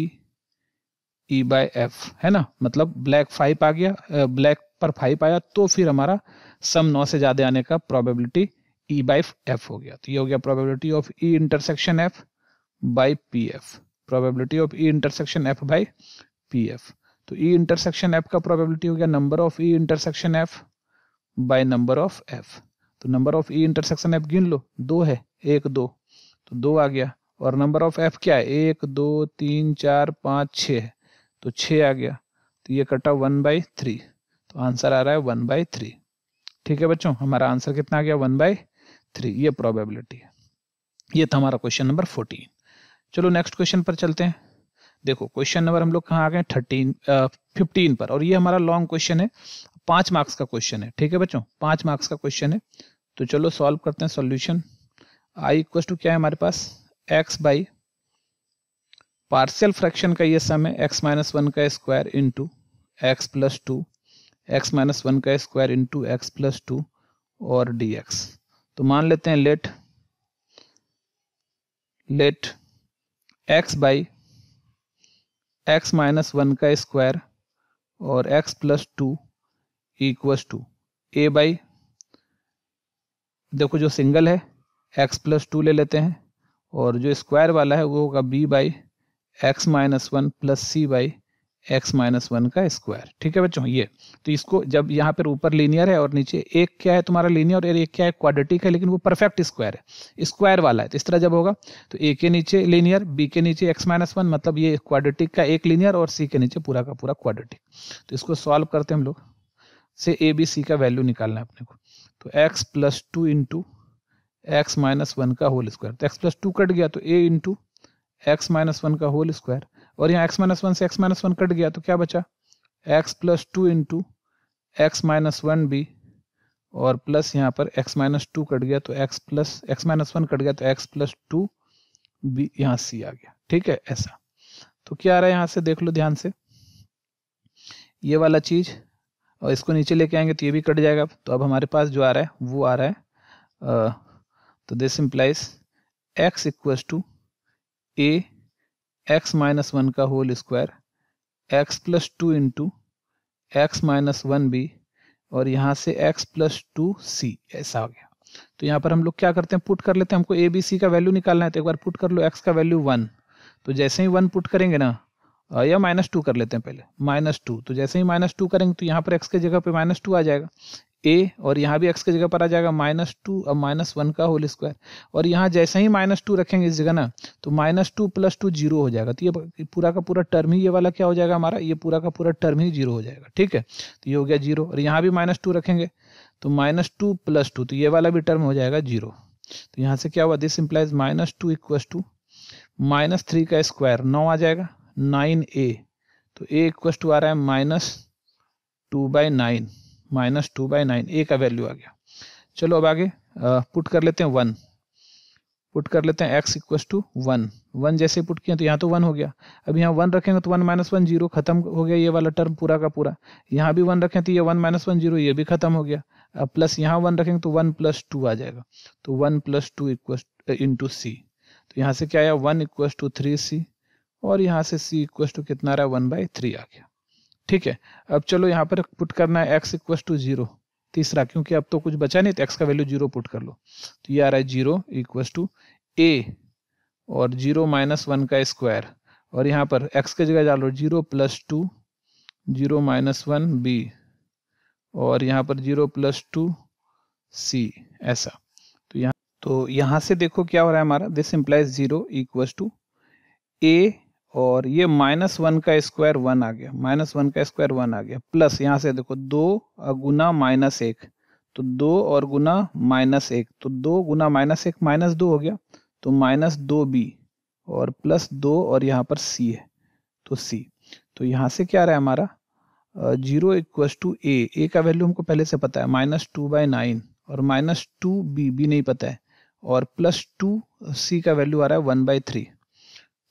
E by F, है ना, मतलब ब्लैक 5 आ गया, ब्लैक पर 5 आया तो फिर हमारा सम 9 से ज्यादा आने का प्रोबेबिलिटी ई बाय एफ हो गया। तो ये हो गया probability of E intersection F by P F, probability of E intersection F by P F. तो ई इंटरसेक्शन एफ का प्रोबेबिलिटी हो गया number of E intersection F by number of F. तो number of E intersection F गिन लो, 2 है, 1 2, तो 2 आ गया, और नंबर ऑफ एफ क्या है 1 2 3 4 5 6 है, तो 6 आ गया, तो ये कटा 1/3, तो आंसर आ रहा है 1/3, ठीक है बच्चों, हमारा आंसर कितना आ गया 1/3, ये प्रोबेबिलिटी है। ये था हमारा क्वेश्चन नंबर 14। चलो नेक्स्ट क्वेश्चन पर चलते हैं। देखो क्वेश्चन नंबर हम लोग कहाँ आ गए 15 पर, और ये हमारा लॉन्ग क्वेश्चन है, 5 मार्क्स का क्वेश्चन है, ठीक है बच्चों, 5 मार्क्स का क्वेश्चन है। तो चलो सॉल्व करते हैं। सॉल्यूशन आई इक्वल टू क्या है हमारे पास, एक्स बाई पार्शियल फ्रैक्शन का ये सम है x माइनस 1 का square into x plus 2, x minus 1 का स्क्वायर इंटू एक्स प्लस 2 और dx। तो मान लेते हैं let x by x minus 1 का स्क्वायर और x plus 2 equals to A by, देखो जो सिंगल है x प्लस 2 ले लेते हैं, और जो स्क्वायर वाला है वो होगा b by x minus 1 plus C by x minus 1 का स्क्वायर, ठीक है बच्चों। ये तो इसको जब यहाँ पर ऊपर लीनियर है और नीचे एक क्या है तुम्हारा लीनियर और एक क्या है क्वाड्रेटिक है, लेकिन वो परफेक्ट स्क्वायर है, स्क्वायर वाला है, तो इस तरह जब होगा तो ए के नीचे लीनियर, बी के नीचे एक्स माइनस 1, मतलब ये क्वाड्रेटिक का एक लीनियर, और सी के नीचे पूरा का पूरा क्वाड्रेटिक। तो इसको सॉल्व करते हैं हम लोग, से ए बी सी का वैल्यू निकालना है अपने को। तो x plus 2 into x minus 1 का होल स्क्वायर, तो एक्स प्लस 2 कट गया तो ए इंटू एक्स माइनस 1 का होल स्क्वायर, और यहाँ एक्स माइनस 1 से एक्स माइनस 1 कट गया तो क्या बचा, x plus 2 into x minus 1 B, और प्लस यहाँ पर एक्स माइनस 2 कट गया तो एक्स माइनस 1 कट गया तो एक्स प्लस 2 बी, यहाँ सी आ गया, ठीक है ऐसा। तो क्या आ रहा है यहाँ से देख लो ध्यान से, ये वाला चीज, और इसको नीचे लेके आएंगे तो ये भी कट जाएगा। तो अब हमारे पास जो आ रहा है वो आ रहा है, तो this implies x equals to A x minus 1 का whole square x plus two into x minus one B और यहाँ से x प्लस टू सी, ऐसा हो गया। तो यहाँ पर हम लोग क्या करते हैं, पुट कर लेते हैं। हमको ए बी सी का वैल्यू निकालना है, तो एक बार पुट कर लो x का वैल्यू 1। तो जैसे ही 1 पुट करेंगे ना, या -2 कर लेते हैं पहले, -2। तो जैसे ही -2 करेंगे तो यहाँ पर x के जगह पे -2 आ जाएगा a, और यहाँ भी x के जगह पर आ जाएगा -2 अब -1 का होल स्क्वायर। और यहाँ जैसे ही -2 रखेंगे इस जगह ना, तो -2 + 2 0 हो जाएगा। तो ये पूरा का पूरा टर्म ही ये वाला क्या हो जाएगा हमारा, ये पूरा का पूरा टर्म ही 0 हो जाएगा। ठीक है, तो ये हो गया 0। और यहाँ भी -2 रखेंगे तो -2 + 2, तो ये वाला भी टर्म हो जाएगा 0। तो यहाँ से क्या हुआ, दिस इंप्लाइज -2 = -3 का स्क्वायर 9 आ जाएगा, 9a। तो a = आ रहा है -2/9, -2/9 a का वैल्यू आ गया। चलो अब आगे पुट कर लेते हैं 1, पुट कर लेते हैं x = 1। 1 जैसे पुट किया तो यहाँ तो 1 हो गया। अब यहाँ 1 रखेंगे तो 1 - 1 0, खत्म हो गया ये वाला टर्म पूरा का पूरा। यहाँ भी 1 रखें तो ये 1 - 1 0, ये भी खत्म हो गया। अब प्लस यहाँ 1 रखेंगे तो 1 + 2 आ जाएगा। तो 1 + 2 इंटू सी। तो यहाँ से क्या आया, 1 = 3c, और यहाँ से c = कितना रहा, 1/3 आ गया। ठीक है, अब चलो यहाँ पर पुट करना है x = 0 तीसरा, क्योंकि अब तो कुछ बचा नहीं, तो x का वैल्यू 0 पुट कर लो। तो ये आ रहा है 0 = a और 0 - 1 का स्क्वायर, और यहाँ पर x के जगह डालो 0 + 2 0 - 1 b, और यहाँ पर 0 + 2 c, ऐसा। तो यहाँ से देखो क्या हो रहा है हमारा, दिस इंप्लाइज 0 = a, और ये -1 का स्क्वायर 1 आ गया, -1 का स्क्वायर 1 आ गया, प्लस यहाँ से देखो 2 गुना -1, तो 2 और गुना -1, तो 2 गुना -1 -2 हो गया, तो -2b, और प्लस 2 और यहाँ पर c है, तो c। तो यहाँ से क्या आ रहा है हमारा 0 = a का वैल्यू हमको पहले से पता है -2/9, और -2b नहीं पता है, और प्लस 2c का वैल्यू आ रहा है 1/3।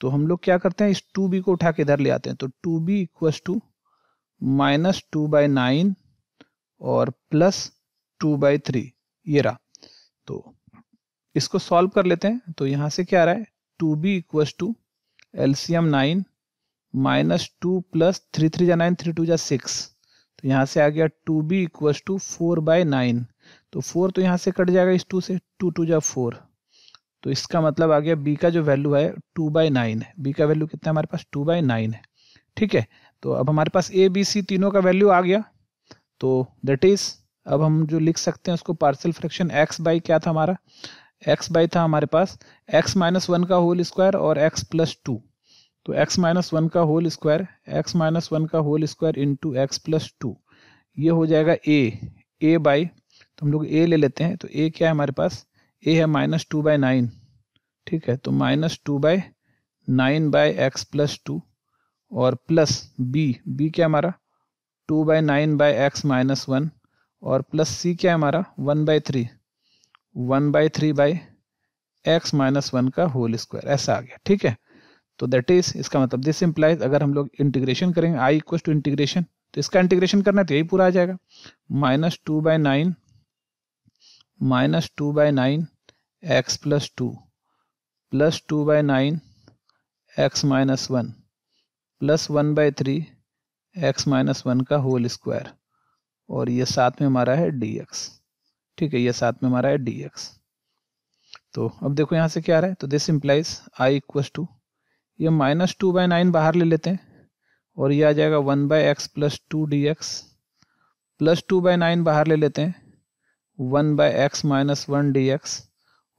तो हम लोग क्या करते हैं, इस 2b को उठा के इधर ले आते हैं। तो 2b = -2/9 और प्लस 2/3, ये रहा। तो इसको सॉल्व कर लेते हैं। तो यहाँ से क्या आ रहा है, 2b = LCM 9 -2 + 3 3 9 3 2 6। तो यहाँ से आ गया 2b = 4/9। तो 4 तो यहाँ से कट जाएगा इस 2 से, 2 2 4। तो इसका मतलब आ गया b का जो वैल्यू है 2/9 है। b का वैल्यू कितना है हमारे पास, 2/9 है। ठीक है, तो अब हमारे पास a b c तीनों का वैल्यू आ गया। तो दैट इज, अब हम जो लिख सकते हैं उसको पार्शियल फ्रैक्शन x बाई क्या था हमारा, x बाई था हमारे पास x - 1 का होल स्क्वायर और x + 2। तो x - 1 का होल स्क्वायर, x - 1 का होल स्क्वायर इंटू x + 2, ये हो जाएगा a बाई, तो हम लोग a ले लेते हैं। तो a क्या है हमारे पास, a है -2/9। ठीक है, तो -2/9/x + 2, और प्लस b क्या हमारा 2/9/x - 1, और प्लस c क्या है हमारा 1/3 1/3/x - 1 का होल स्क्वायर, ऐसा आ गया। ठीक है, तो दैट इज, इसका मतलब दिस इंप्लाइज, अगर हम लोग इंटीग्रेशन करेंगे i = इंटीग्रेशन, तो इसका इंटीग्रेशन करना है तो यही पूरा आ जाएगा, -2/9 -2/9 x + 2 plus 2/9 x - 1 plus 1/3 x - 1 का होल स्क्वायर, और ये साथ में हमारा है dx। ठीक है, ये साथ में हमारा है dx। तो अब देखो यहाँ से क्या आ रहा है, तो दिस इंप्लाइज i = ये -2/9 बाहर ले लेते हैं, और ये आ जाएगा 1/x + 2 dx, प्लस 2/9 बाहर ले लेते हैं, 1/x - 1 dx,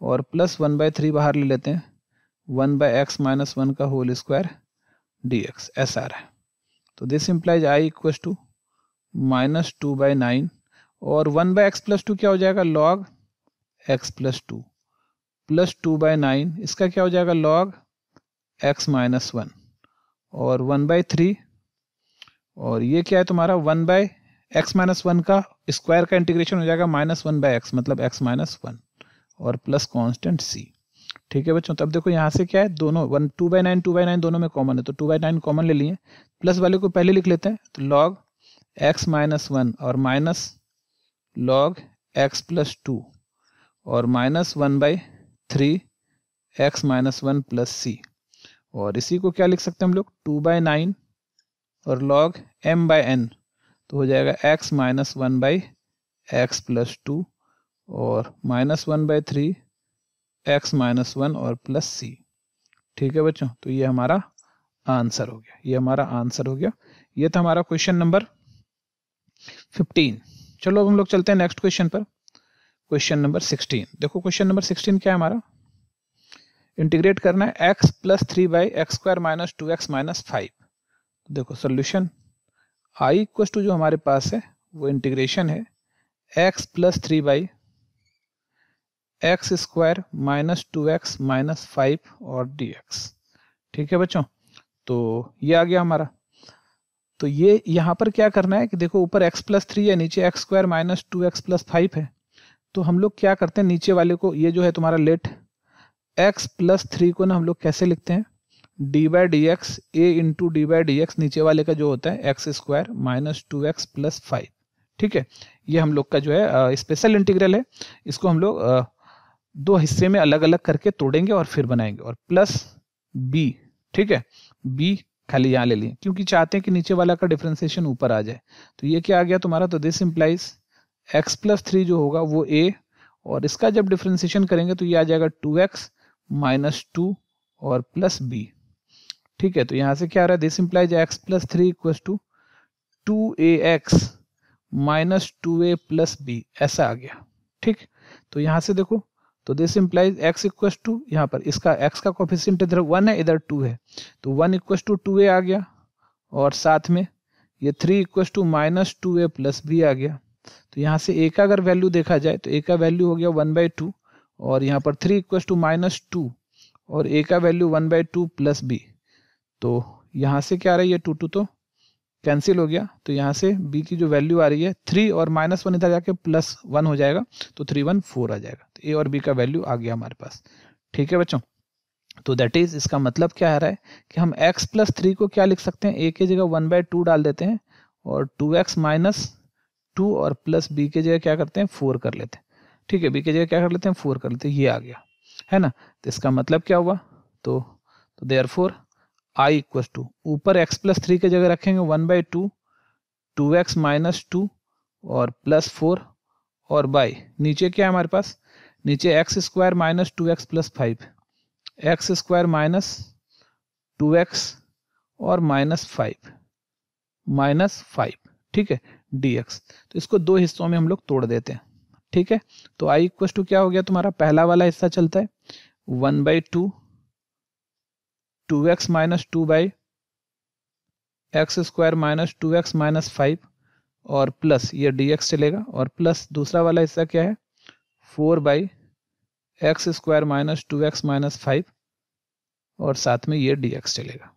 और प्लस 1/3 बाहर ले लेते हैं, 1/x - 1 का होल स्क्वायर dx, ऐसा आ रहा है। तो दिस इंप्लाइज i = -2/9, और 1/x + 2 क्या हो जाएगा, log x + 2, प्लस 2/9 इसका क्या हो जाएगा, log x - 1, और 1/3, और ये क्या है तुम्हारा 1/x - 1 का स्क्वायर का इंटीग्रेशन हो जाएगा -1/x, मतलब x - 1, और प्लस कांस्टेंट c। ठीक है बच्चों, तब देखो यहाँ से क्या है, दोनों 2/9 दोनों में कॉमन है, तो 2/9 कॉमन ले लिए, प्लस वाले को पहले लिख लेते हैं। तो log x - 1 और माइनस log x + 2, और -1/3 x - 1 प्लस c, और इसी को क्या लिख सकते हैं हम लोग, 2/9 और log m बाय n, तो हो जाएगा x minus 1 by x plus 2 और माइनस 1 बाई 3 x माइनस 1 और प्लस c। ठीक है बच्चों, तो ये हमारा आंसर हो गया, ये हमारा आंसर हो गया। ये था हमारा क्वेश्चन नंबर 15। चलो अब हम लोग चलते हैं नेक्स्ट क्वेश्चन पर, क्वेश्चन नंबर 16। देखो क्वेश्चन नंबर 16 क्या है हमारा, इंटीग्रेट करना है x plus 3 by x square minus 2x minus 5। देखो सोल्यूशन i इक्वल टू जो हमारे पास है वो इंटीग्रेशन है x plus 3 by x square minus 2x minus 5 और dx। ठीक है बच्चों, तो ये आ गया हमारा। तो ये यहाँ पर क्या करना है कि देखो ऊपर x प्लस 3 है, नीचे x square minus 2x plus 5 है। तो हम लोग क्या करते हैं, नीचे वाले को, ये जो है तुम्हारा लेट x प्लस 3 को ना हम लोग कैसे लिखते हैं, D by d x A into D by d x, नीचे वाले का जो होता है x square minus 2x plus 5। ठीक है, ये हम लोग का जो है स्पेशल इंटीग्रल है। इसको हम लोग दो हिस्से में अलग अलग करके तोड़ेंगे और फिर बनाएंगे, और प्लस b। ठीक है, b खाली यहाँ ले लिए क्योंकि चाहते हैं कि नीचे वाला का डिफरेंशिएशन ऊपर आ जाए। तो ये क्या आ गया तुम्हारा, तो दिस इंप्लाइज x प्लस 3 जो होगा वो a, और इसका जब डिफरेंशिएशन करेंगे तो ये आ जाएगा 2x माइनस 2 और प्लस b। ठीक है, तो यहाँ से क्या आ रहा है, this implies x plus 3 equal to 2ax minus 2a plus b, ऐसा आ गया। ठीक, तो यहाँ से देखो, तो this implies x equal to, यहाँ पर इसका x का कोफिशिएंट इधर 1 है इधर 2 है, तो 1 इक्वल टू 2a आ गया, और साथ में ये 3 equal to minus 2a plus b आ गया। तो यहाँ से a का अगर वैल्यू देखा जाए तो a का वैल्यू हो गया 1/2, और यहाँ पर 3 इक्वल टू माइनस 2 और a का वैल्यू 1/2 प्लस b। तो यहाँ से क्या आ रहा है, ये 2 तो कैंसिल हो गया, तो यहाँ से b की जो वैल्यू आ रही है 3 और माइनस 1 इधर जाके प्लस 1 हो जाएगा, तो 3 1 4 आ जाएगा। तो a और b का वैल्यू आ गया हमारे पास। ठीक है बच्चों, तो दैट इज, इसका मतलब क्या आ रहा है कि हम x प्लस 3 को क्या लिख सकते हैं, a की जगह 1/2 डाल देते हैं, और 2x माइनस 2 और प्लस b की जगह क्या करते हैं 4 कर लेते हैं। ठीक है, b की जगह क्या कर लेते हैं 4 कर लेते हैं, ये आ गया है ना। तो इसका मतलब क्या हुआ, तो देयरफॉर i इक्वल टू, ऊपर x प्लस 3 की जगह रखेंगे 1/2, 2x माइनस 2 और प्लस 4, और बाई नीचे क्या है हमारे पास, नीचे x square minus 2x plus 5, x square minus 2x और माइनस 5। ठीक है, dx। तो इसको दो हिस्सों में हम लोग तोड़ देते हैं। ठीक है, तो i इक्वल टू क्या हो गया तुम्हारा, पहला वाला हिस्सा चलता है 1/2 2x minus 2 by x square minus 2x minus 5 और प्लस ये dx चलेगा, और प्लस दूसरा वाला हिस्सा क्या है 4 by x square minus 2x minus 5 और साथ में ये dx चलेगा।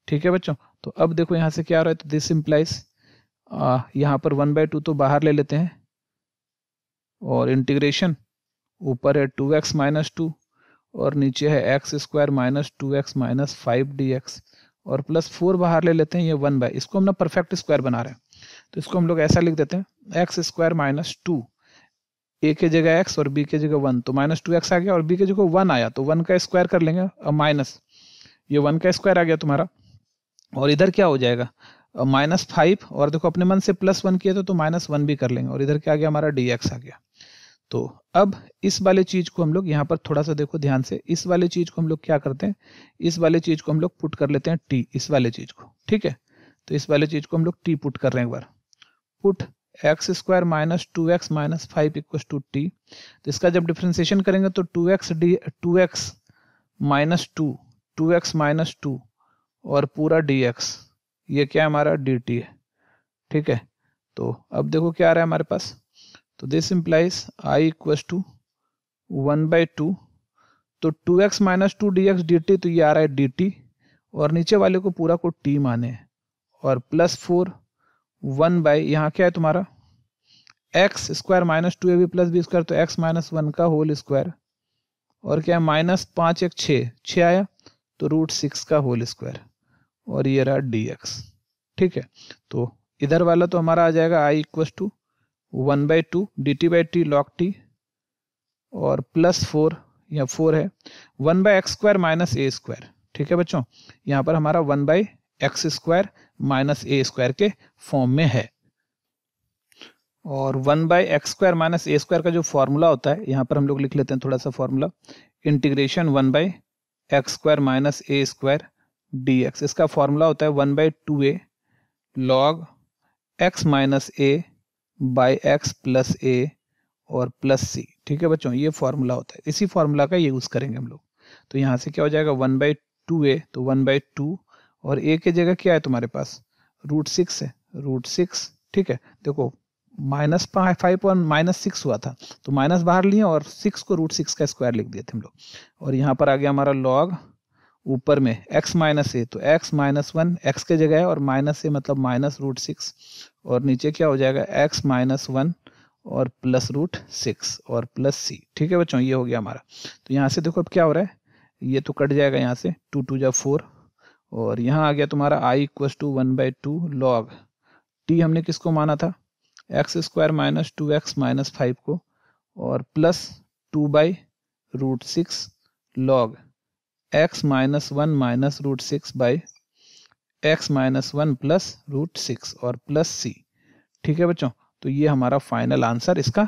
ठीक है बच्चों, तो अब देखो यहाँ से क्या आ रहा है, तो दिस इंप्लाइज, यहाँ पर 1/2 तो बाहर ले लेते हैं, और इंटीग्रेशन ऊपर है 2x माइनस 2 और नीचे है x square minus 2x minus 5 dx, और प्लस 4 बाहर ले लेते हैं, ये 1/, इसको हम ना परफेक्ट स्क्वायर बना रहे हैं, तो इसको हम लोग ऐसा लिख देते हैं एक्स स्क्वायर माइनस 2, a की जगह x और b की जगह 1, तो माइनस 2x आ गया, और b की जगह 1 आया तो 1 का स्क्वायर कर लेंगे, और माइनस ये 1 का स्क्वायर आ गया तुम्हारा, और इधर क्या हो जाएगा माइनस 5, और देखो अपने मन से प्लस 1 किया तो माइनस 1 भी कर लेंगे, और इधर क्या आ गया हमारा dx आ गया। तो अब इस वाले चीज को हम लोग यहाँ पर थोड़ा सा देखो ध्यान से, इस वाले चीज को हम लोग क्या करते हैं, इस वाले चीज को हम लोग पुट कर लेते हैं t, इस वाले चीज को। ठीक है, तो इस वाले चीज को हम लोग t पुट कर रहे हैं एक बार, put x square minus 2x minus 5 equal to t. तो इसका जब डिफरेंशिएशन करेंगे तो 2x माइनस 2x माइनस 2 और पूरा dx, ये क्या हमारा dt है। ठीक है, तो अब देखो क्या आ रहा है हमारे पास, तो this implies i equal to 1/2, तो 2x माइनस 2 dx dt, तो ये आ रहा है dt, और नीचे वाले को पूरा को t माने हैं, और प्लस 4 1/, यहाँ क्या है तुम्हारा x square minus 2ab plus B square, तो x माइनस 1 का होल स्क्वायर, और क्या है माइनस 5 1 6 आया, तो √6 का होल स्क्वायर, और ये रहा dx। ठीक है, तो इधर वाला तो हमारा आ जाएगा i equal to 1/2 dt/t log t, और प्लस 4, यहाँ 4 है 1/x square minus a square. ठीक है बच्चों, यहाँ पर हमारा 1/x square minus a square के फॉर्म में है। और 1/x² माइनस ए स्क्वायर का जो फॉर्मूला होता है, यहाँ पर हम लोग लिख लेते हैं थोड़ा सा formula, integration 1/x² minus a square dx। इसका फॉर्मूला होता है 1/2a log x minus a by x plus a और प्लस सी। ठीक है बच्चों, ये फॉर्मूला होता है, इसी फॉर्मूला का यूज करेंगे हम लोग। तो यहाँ से क्या हो जाएगा 1/2a, तो 1/2 और a की जगह क्या है तुम्हारे पास, √6 है, √6। ठीक है, देखो -5 और -6 हुआ था, तो माइनस बाहर लिए और 6 को √6 का स्क्वायर लिख दिए थे हम लोग। और यहाँ पर आ गया हमारा लॉग ऊपर में x माइनस ए, तो x माइनस 1 x के जगह है और माइनस ए मतलब माइनस √6, और नीचे क्या हो जाएगा x माइनस 1 और प्लस √6 और प्लस सी। ठीक है बच्चों, ये हो गया हमारा। तो यहाँ से देखो अब क्या हो रहा है, ये तो कट जाएगा यहाँ से, 2 2 जा 4, और यहाँ आ गया तुम्हारा i = 1/2 log t हमने किसको माना था, x² माइनस 2x माइनस 5 को, और plus 2/√6 log x minus 1 minus √6 by x minus 1 plus √6 और प्लस सी। ठीक है बच्चों, तो ये हमारा फाइनल आंसर इसका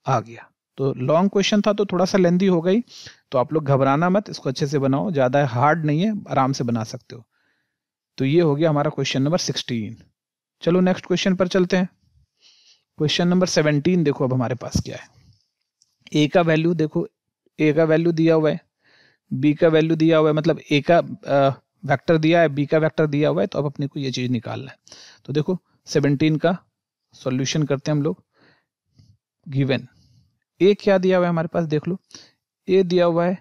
आ गया। तो लॉन्ग क्वेश्चन था तो थोड़ा सा लेंदी हो गई, तो आप लोग घबराना मत, इसको अच्छे से बनाओ, ज़्यादा हार्ड नहीं है, आराम से बना सकते हो। तो ये हो गया हमारा क्वेश्चन नंबर 16। चलो नेक्स्ट क्वेश्चन पर चलते हैं। क्वेश्चन नंबर 17 देखो अब हमारे पास क्या है। ए का वैल्यू देखो, ए का वैल्यू दिया हुआ है, बी का वैल्यू दिया हुआ है, मतलब ए का वेक्टर दिया है, बी का वेक्टर दिया हुआ है, तो अब अपने को ये चीज़ निकालना है। तो देखो 17 का सॉल्यूशन करते हैं हम लोग। गिवन ए क्या दिया हुआ है हमारे पास, देख लो, ए दिया हुआ है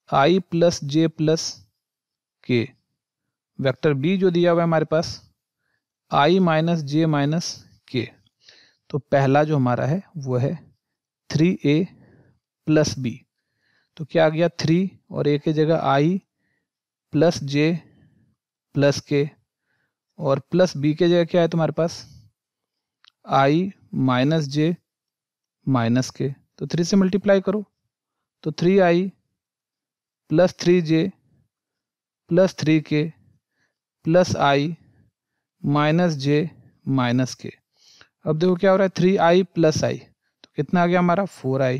i प्लस जे प्लस के, वेक्टर बी जो दिया हुआ है हमारे पास i minus J minus K. तो पहला जो हमारा है वो है 3a प्लस बी, तो क्या आ गया 3 और a की जगह i प्लस जे प्लस के, और प्लस बी की जगह क्या है तुम्हारे पास i minus J minus K. तो 3 से मल्टीप्लाई करो, तो 3i plus 3j plus 3k plus i minus J minus के। अब देखो क्या हो रहा है, 3i प्लस i, तो कितना आ गया हमारा 4i,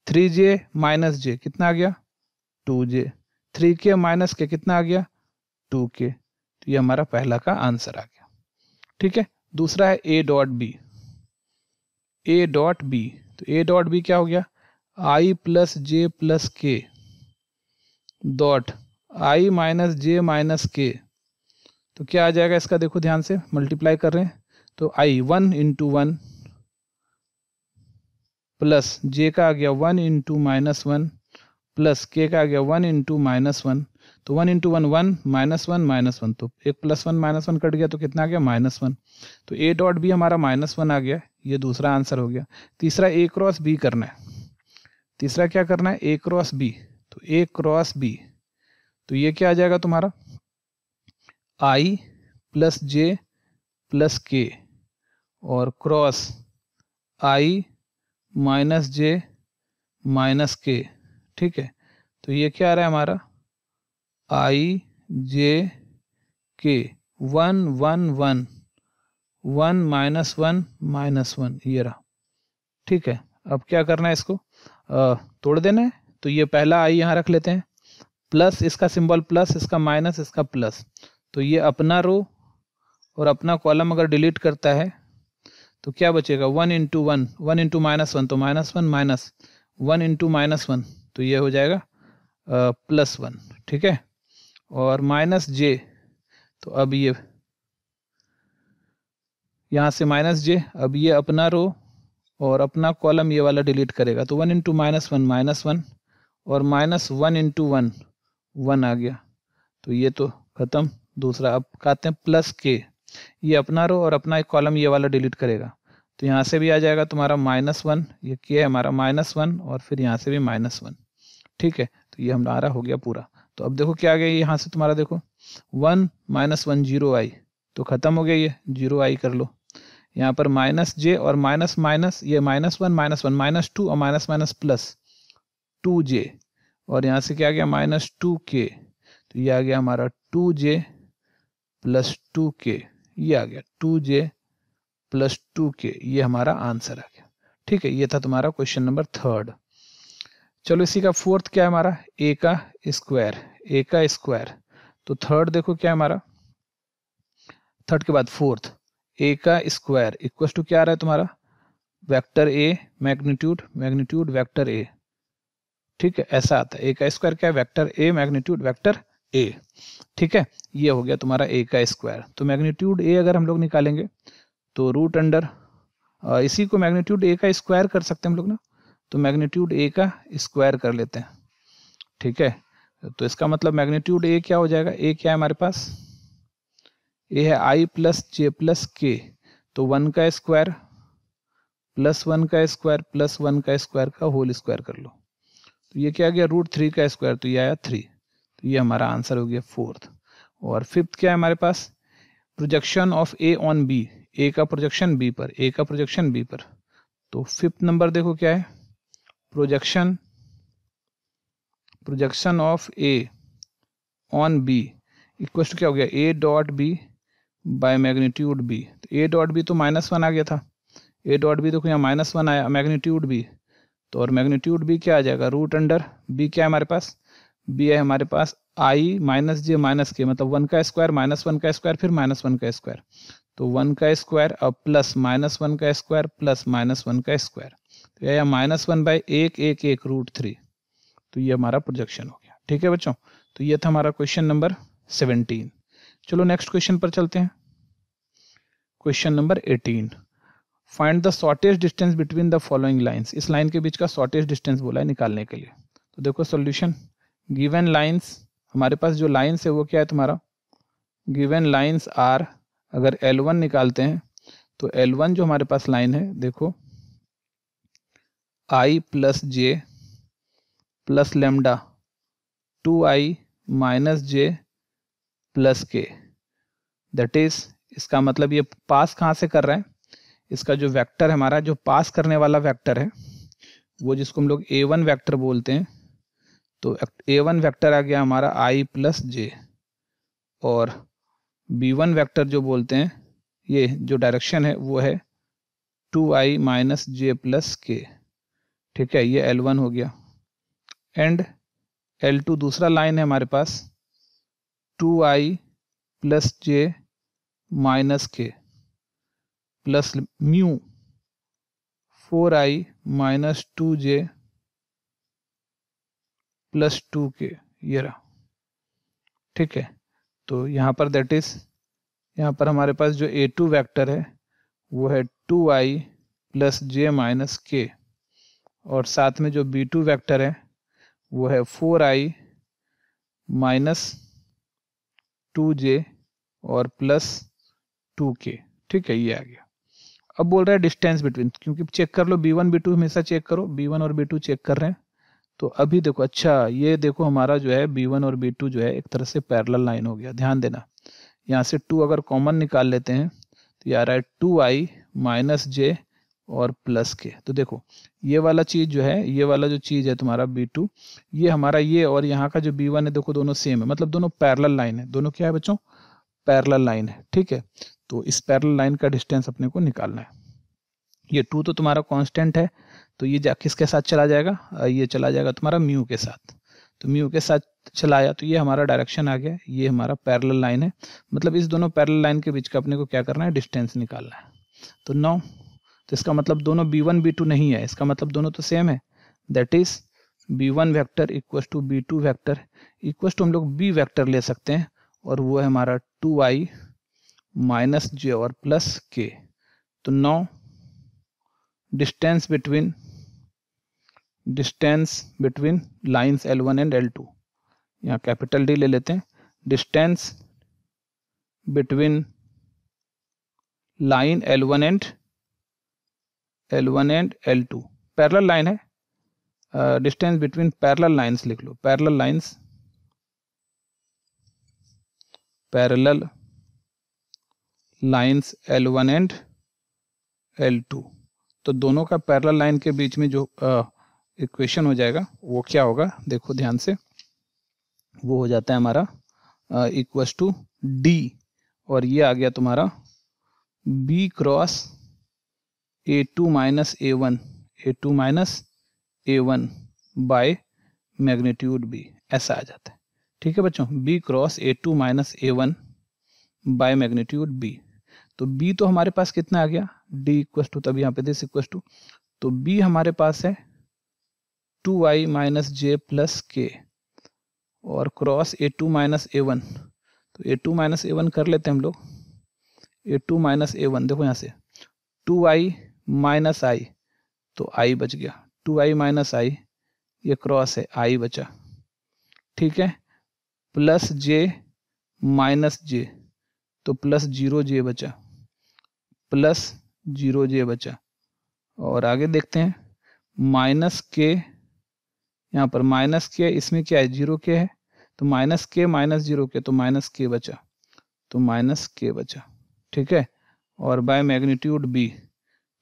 3j माइनस जे कितना आ गया 2j, 3k माइनस के कितना आ गया 2k। तो ये हमारा पहला का आंसर आ गया। ठीक है, दूसरा है a dot B, a dot B, तो a डॉट बी क्या हो गया i plus J plus K dot i minus J minus K. तो क्या आ जाएगा इसका, देखो ध्यान से मल्टीप्लाई कर रहे हैं, तो i 1 × 1 प्लस जे का आ गया 1 × -1 प्लस के का आ गया 1 × -1, तो 1 × 1 1 -1 -1, तो एक +1 -1 कट गया, तो कितना आ गया -1। तो a डॉट बी हमारा -1 आ गया, ये दूसरा आंसर हो गया। तीसरा a क्रॉस बी करना है, तीसरा क्या करना है a क्रॉस बी, तो a क्रॉस बी, तो ये क्या आ जाएगा तुम्हारा i प्लस जे प्लस के और cross i minus J minus के। ठीक है, तो ये क्या आ रहा है हमारा i जे के 1 1 1 1 -1 -1, ये रहा। ठीक है, अब क्या करना है, इसको तोड़ देना है। तो ये पहला i यहाँ रख लेते हैं, प्लस इसका सिंबल प्लस, इसका माइनस, इसका प्लस, तो ये अपना रो और अपना कॉलम अगर डिलीट करता है तो क्या बचेगा 1 × 1 1 × -1, तो -1 माइनस 1 × -1, तो ये हो जाएगा +1। ठीक है, और माइनस जे, तो अब ये यहाँ से -j, अब ये अपना रो और अपना कॉलम ये वाला डिलीट करेगा, तो 1 × -1 -1 और -1 × 1 1 आ गया, तो ये तो खत्म। दूसरा अब कहते हैं प्लस के, ये अपना रो और अपना एक कॉलम ये वाला डिलीट करेगा, तो यहाँ से भी आ जाएगा तुम्हारा -1, ये के है हमारा -1 और फिर यहाँ से भी -1। ठीक है, तो ये हमारा हो गया पूरा। तो अब देखो क्या आ गया, यहाँ से तुम्हारा देखो 1 -1 0i, तो खत्म हो गया, ये 0i कर लो। यहाँ पर -j और माइनस माइनस, ये -1 -1 -2 और माइनस माइनस प्लस 2j, और यहाँ से क्या आ गया -2k, तो ये आ गया हमारा 2j प्लस 2k, ये आ गया 2j प्लस 2k, ये हमारा आंसर आ गया। ठीक है, ये था तुम्हारा क्वेश्चन नंबर 3। चलो इसी का 4th क्या है हमारा, a का स्क्वायर। तो 3rd देखो क्या है हमारा, 3rd के बाद 4th, a का स्क्वायर इक्वल टू क्या आ रहा है तुम्हारा, vector a magnitude vector a। ठीक है, ऐसा आता है, a का स्क्वायर क्या है, vector a magnitude vector a। ठीक है, ये हो गया तुम्हारा a का स्क्वायर। तो मैग्नीट्यूड a अगर हम लोग निकालेंगे तो रूट अंडर, इसी को मैग्नीट्यूड a का स्क्वायर कर सकते हैं हम लोग ना, तो मैग्नीट्यूड a का स्क्वायर कर लेते हैं। ठीक है, तो इसका मतलब मैग्नीट्यूड a क्या हो जाएगा, a क्या है हमारे पास, a है i प्लस जे प्लस के, तो 1 का स्क्वायर प्लस 1 का स्क्वायर प्लस 1 का स्क्वायर का होल स्क्वायर कर लो, तो ये क्या आ गया, √3 का स्क्वायर, तो ये आया 3। तो ये हमारा आंसर हो गया 4th। और 5th क्या है हमारे पास, projection of a on b, a का प्रोजेक्शन b पर, a का प्रोजेक्शन b पर। तो 5th नंबर देखो क्या है, projection of a on b equal to क्या हो गया, a डॉट b बाय मैग्नीट्यूड b। तो a डॉट b तो -1 आ गया था, a डॉट b देखो यहाँ -1 आया, मैग्नीट्यूड b, तो और मैग्नीट्यूड b क्या आ जाएगा, रूट अंडर b क्या है हमारे पास, b है हमारे पास i माइनस जे माइनस के, मतलब 1 का स्क्वायर -1 का स्क्वायर फिर -1 का स्क्वायर, तो 1 का स्क्वायर अब प्लस -1 का स्क्वायर प्लस -1 का स्क्वायर, तो यह -1 बाई 1 √3। तो ये हमारा प्रोजेक्शन हो गया। ठीक है बच्चों, तो ये था हमारा क्वेश्चन नंबर 17। चलो नेक्स्ट क्वेश्चन पर चलते हैं। Question number 18, find the shortest distance between the following lines. इस लाइन के बीच का शॉर्टेस्ट डिस्टेंस बोला है निकालने के लिए। तो देखो सॉल्यूशन, गिवन लाइंस, हमारे पास जो लाइंस है वो क्या है तुम्हारा, गिवन लाइंस आर, अगर L1 निकालते हैं तो L1 जो हमारे पास लाइन है देखो, i plus J plus lambda 2i minus J plus के, दैट इज, इसका मतलब ये पास कहाँ से कर रहे हैं, इसका जो वेक्टर है हमारा, जो पास करने वाला वेक्टर है वो जिसको हम लोग a1 वेक्टर बोलते हैं, तो a1 वेक्टर आ गया हमारा i प्लस जे, और b1 वेक्टर जो बोलते हैं, ये जो डायरेक्शन है वो है 2i माइनस जे प्लस के। ठीक है, ये L1 हो गया। एंड L2 दूसरा लाइन है हमारे पास 2i प्लस जे माइनस के plus mu 4i minus 2j plus 2k, ये रहा। ठीक है, तो यहाँ पर दैट इज, यहाँ पर हमारे पास जो a2 वेक्टर है वो है 2i प्लस जे माइनस के, और साथ में जो b2 वेक्टर है वो है 4i माइनस 2j और प्लस 2k। ठीक है, ये आ गया। अब बोल रहा है डिस्टेंस बिटवीन, क्योंकि चेक कर लो b1 b2 हमेशा चेक करो, b1 और b2 चेक कर रहे हैं। तो अभी देखो, अच्छा ये देखो हमारा जो है b1 और b2 जो है एक तरह से पैरेलल लाइन हो गया। ध्यान देना, यहाँ से 2 अगर कॉमन निकाल लेते हैं तो ये आ रहा है 2i माइनस जे और प्लस के। तो देखो ये वाला चीज जो है, ये वाला जो चीज है तुम्हारा b2, ये हमारा ये और यहाँ का जो b1 है देखो दोनों सेम है, मतलब दोनों पैरेलल लाइन है। दोनों क्या है बच्चों, पैरेलल लाइन है। ठीक है, तो इस पैरेलल लाइन का डिस्टेंस अपने को निकालना है। ये 2 तो तुम्हारा कांस्टेंट है, तो ये किसके साथ चला जाएगा, ये चला जाएगा तुम्हारा म्यू के साथ। तो म्यू के साथ चलाया तो ये हमारा डायरेक्शन आ गया, ये हमारा पैरेलल लाइन है, मतलब इस दोनों पैरेलल लाइन के बीच का अपने को क्या करना है, डिस्टेंस निकालना है। तो 9, तो इसका मतलब दोनों b1 b2 नहीं है, इसका मतलब दोनों तो सेम है, that is b1 vector equal to b2 vector equal to हम लोग b वेक्टर ले सकते हैं, और वो है हमारा 2i माइनस जे और प्लस के। तो 9 distance between lines L1 and L2, यहाँ कैपिटल D ले लेते हैं, distance between line L1 and L2, parallel line है, डिस्टेंस बिटवीन पैरेलल लाइंस लिख लो, parallel lines L1 and L2। तो दोनों का पैरेलल लाइन के बीच में जो इक्वेशन हो जाएगा वो क्या होगा, देखो ध्यान से, वो हो जाता है हमारा इक्वल्स टू D और ये आ गया तुम्हारा b cross a2 minus a1 bye magnitude b, ऐसा आ जाता है। ठीक है बच्चों, b cross a2 minus a1 bye magnitude b। तो b तो हमारे पास कितना आ गया, d इक्वल टू, तब यहाँ पे दिस इक्वल टू, तो b हमारे पास है 2i minus j plus k, और क्रॉस a2 माइनस a1, तो a2 माइनस a1 कर लेते हैं हम लोग। a2 माइनस a1, देखो यहाँ से 2i माइनस i, तो i बच गया, 2i माइनस i, ये क्रॉस है, i बचा। ठीक है, प्लस j माइनस j, तो प्लस 0j बचा, प्लस 0j बचा। और आगे देखते हैं, माइनस k, यहाँ पर माइनस k, इसमें क्या है, 0k है, तो माइनस k माइनस 0k, तो माइनस k बचा, तो माइनस k बचा। ठीक है, और बाय मैग्नीट्यूड b,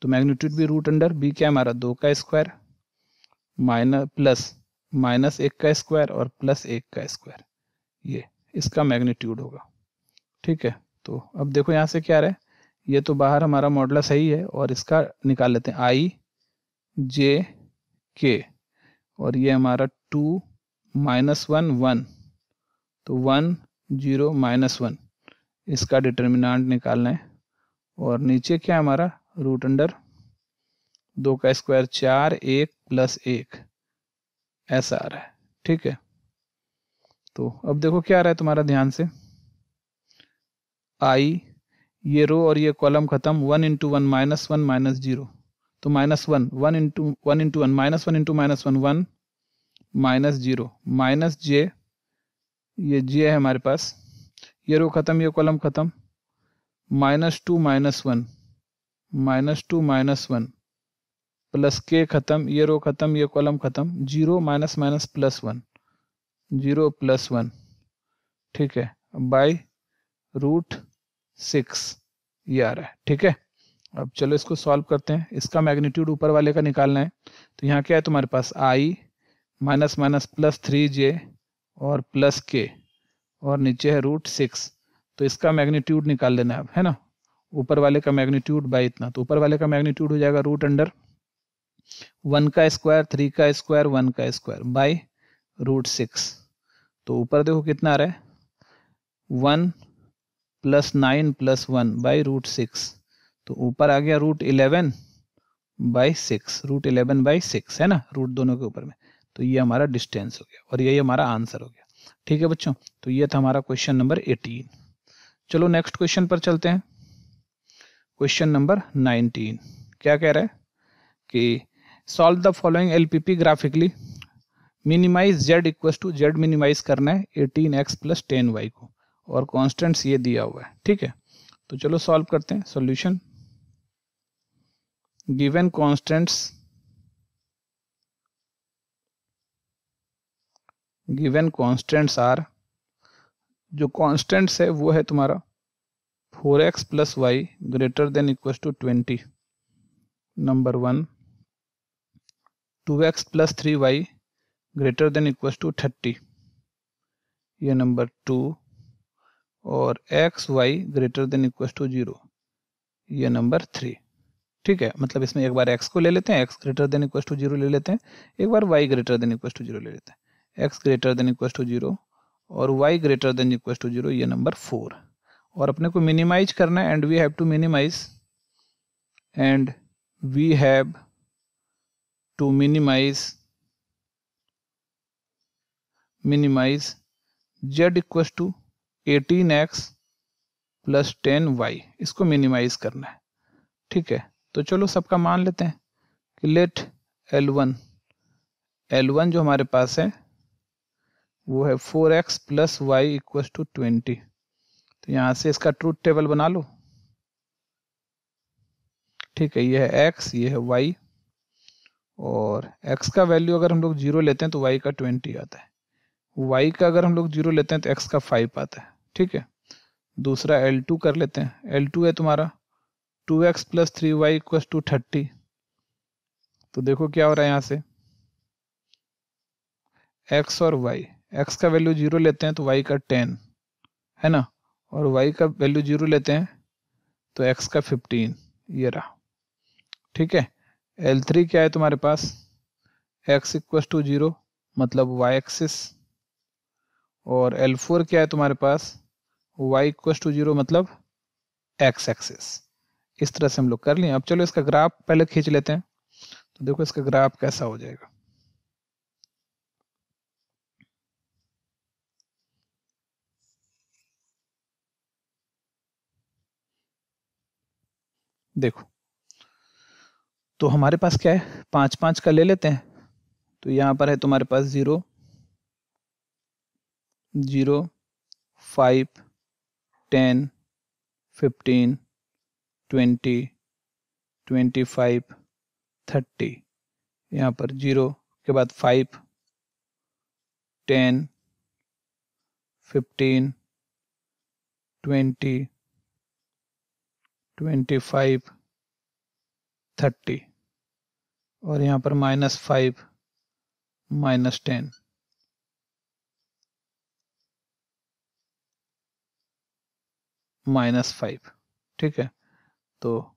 तो magnitude b root under b क्या है हमारा, 2 का स्क्वायर माइनस प्लस माइनस 1 का स्क्वायर और प्लस 1 का स्क्वायर, ये इसका मैग्नीट्यूड होगा। ठीक है, तो अब देखो यहाँ से क्या रहा है, ये तो बाहर हमारा मॉडुलस सही है, और इसका निकाल लेते हैं i j k, और ये हमारा 2 माइनस 1 1, तो 1 0 माइनस 1, इसका डिटर्मिनेंट निकालना है। और नीचे क्या है हमारा, रूट अंडर 2 का स्क्वायर 4 1 प्लस 1, ऐसा आ रहा है। ठीक है, तो अब देखो क्या आ रहा है तुम्हारा, ध्यान से, आई, ये रो और ये कॉलम खत्म, 1 इंटू 1 माइनस 1 माइनस 0, तो minus 1 1 into 1 minus 1 into minus 1 1 minus 0 minus j, ये j है हमारे पास, ये रो खत्म ये कॉलम खत्म, minus 2 minus 1 minus 2 minus 1 plus k खत्म, ये रो खत्म ये कॉलम खत्म, 0 माइनस माइनस प्लस 1 0 प्लस 1। ठीक है, बाय रूट 6 ये आ रहा है। ठीक है, अब चलो इसको सॉल्व करते हैं। इसका मैग्नीट्यूड ऊपर वाले का निकालना है, तो यहाँ क्या है तुम्हारे पास, i minus minus plus 3j और प्लस k, और नीचे है रूट 6, तो इसका मैग्नीट्यूड निकाल लेना है अब, है ना, ऊपर वाले का मैग्नीट्यूड बाय इतना, तो ऊपर वाले का मैग्नीट्यूड हो जाएगा रूट अंडर 1 का स्क्वायर 3 का स्क्वायर 1 का स्क्वायर बाय रूट 6। तो ऊपर देखो कितना आ रहा है, 1 प्लस 9 प्लस 1 बाई रूट 6, तो ऊपर आ गया रूट 11 बाई 6, रूट 11 बाई 6 है ना, रूट दोनों के ऊपर में, तो ये हमारा डिस्टेंस हो गया और यही हमारा आंसर हो गया। ठीक है बच्चों, तो ये था हमारा क्वेश्चन नंबर 18। चलो नेक्स्ट क्वेश्चन पर चलते हैं। क्वेश्चन नंबर 19 क्या कह रहा है कि solve the following LPP graphically, minimize z equal to, z minimize करना है 18x प्लस 10y को, और कॉन्स्टेंट्स ये दिया हुआ है। ठीक है, तो चलो सॉल्व करते हैं। सॉल्यूशन, गिवन कॉन्स्टेंट्स आर, जो कॉन्स्टेंट्स है वो है तुम्हारा 4x plus y greater than equal to 20, number 1, 2x plus 3y greater than equal to 30, ये नंबर 2, और x y greater than equal to 0, ये नंबर 3। ठीक है, मतलब इसमें एक बार x को ले लेते हैं, x greater than equal to 0 ले लेते हैं, एक बार y greater than equal to 0 ले लेते हैं, x greater than equal to 0 और y greater than equal to 0, ये नंबर 4। और अपने को मिनिमाइज करना है, and we have to minimize z equal to 18x plus 10y, इसको मिनिमाइज करना है। ठीक है, तो चलो सबका मान लेते हैं कि लेट L1 जो हमारे पास है वो है 4x plus Y equal to 20, तो यहाँ से इसका ट्रूथ टेबल बना लो। ठीक है, ये है x, ये है y, और x का वैल्यू अगर हम लोग 0 लेते हैं तो y का 20 आता है, y का अगर हम लोग 0 लेते हैं तो x का 5 आता है। ठीक है, दूसरा L2 कर लेते हैं। L2 है तुम्हारा 2x plus 3y equal to 30, तो देखो क्या हो रहा है यहाँ से, x और y, x का वैल्यू 0 लेते हैं तो y का 10 है ना, और y का वैल्यू 0 लेते हैं तो x का 15 ये रहा। ठीक है, L3 क्या है तुम्हारे पास, x इक्वल टू 0 मतलब y एक्सिस, और L4 क्या है तुम्हारे पास, y इक्वल टू 0 मतलब x एक्सिस। इस तरह से हम लोग कर लिए। अब चलो इसका ग्राफ पहले खींच लेते हैं, तो देखो इसका ग्राफ कैसा हो जाएगा। देखो तो हमारे पास क्या है, 5-5 का ले लेते हैं। तो यहाँ पर है तुम्हारे पास 0 0 5 10 15 20 25 30, यहाँ पर 0 के बाद 5 10 15 20 25 30, और यहाँ पर -5 -10 -5। ठीक है, तो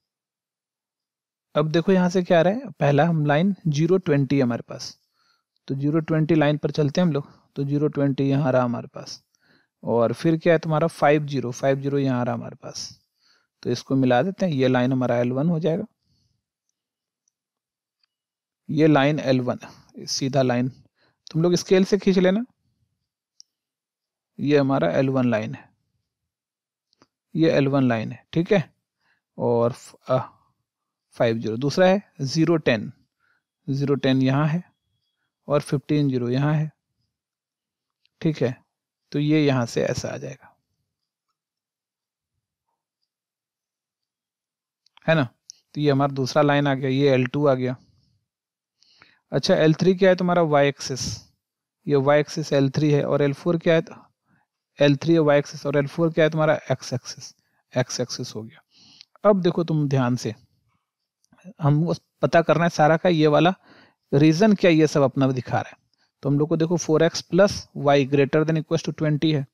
अब देखो यहाँ से क्या आ रहा है, पहला हम लाइन 0-20 है हमारे पास, तो 0-20 लाइन पर चलते हैं हम लोग। तो 0-20 यहाँ रहा हमारे पास, और फिर क्या है तुम्हारा 50 यहाँ रहा हमारे पास। तो इसको मिला देते हैं, ये लाइन हमारा L1 हो जाएगा, ये लाइन L1 सीधा लाइन, तुम लोग स्केल से खींच लेना, ये हमारा L1 लाइन है, ये L1 लाइन है। ठीक है, और 50 दूसरा है 0-10 यहाँ है, और 15 यहाँ है। ठीक है, तो ये यहाँ से ऐसा आ जाएगा, है ना। तो ये हमारा दूसरा लाइन आ गया, ये L2 आ गया। अच्छा, L3 क्या है तुम्हारा, y एक्सिस, ये y एक्सिस L3 है, और L4 क्या है, L3 है y एक्सिस, और L4 क्या है तुम्हारा x एक्सिस हो गया। अब देखो तुम ध्यान से, हमको पता करना है सारा का ये वाला रीजन क्या ये सब अपना दिखा रहा है। तो हम लोग को देखो 4x plus y greater than equal to 20 है,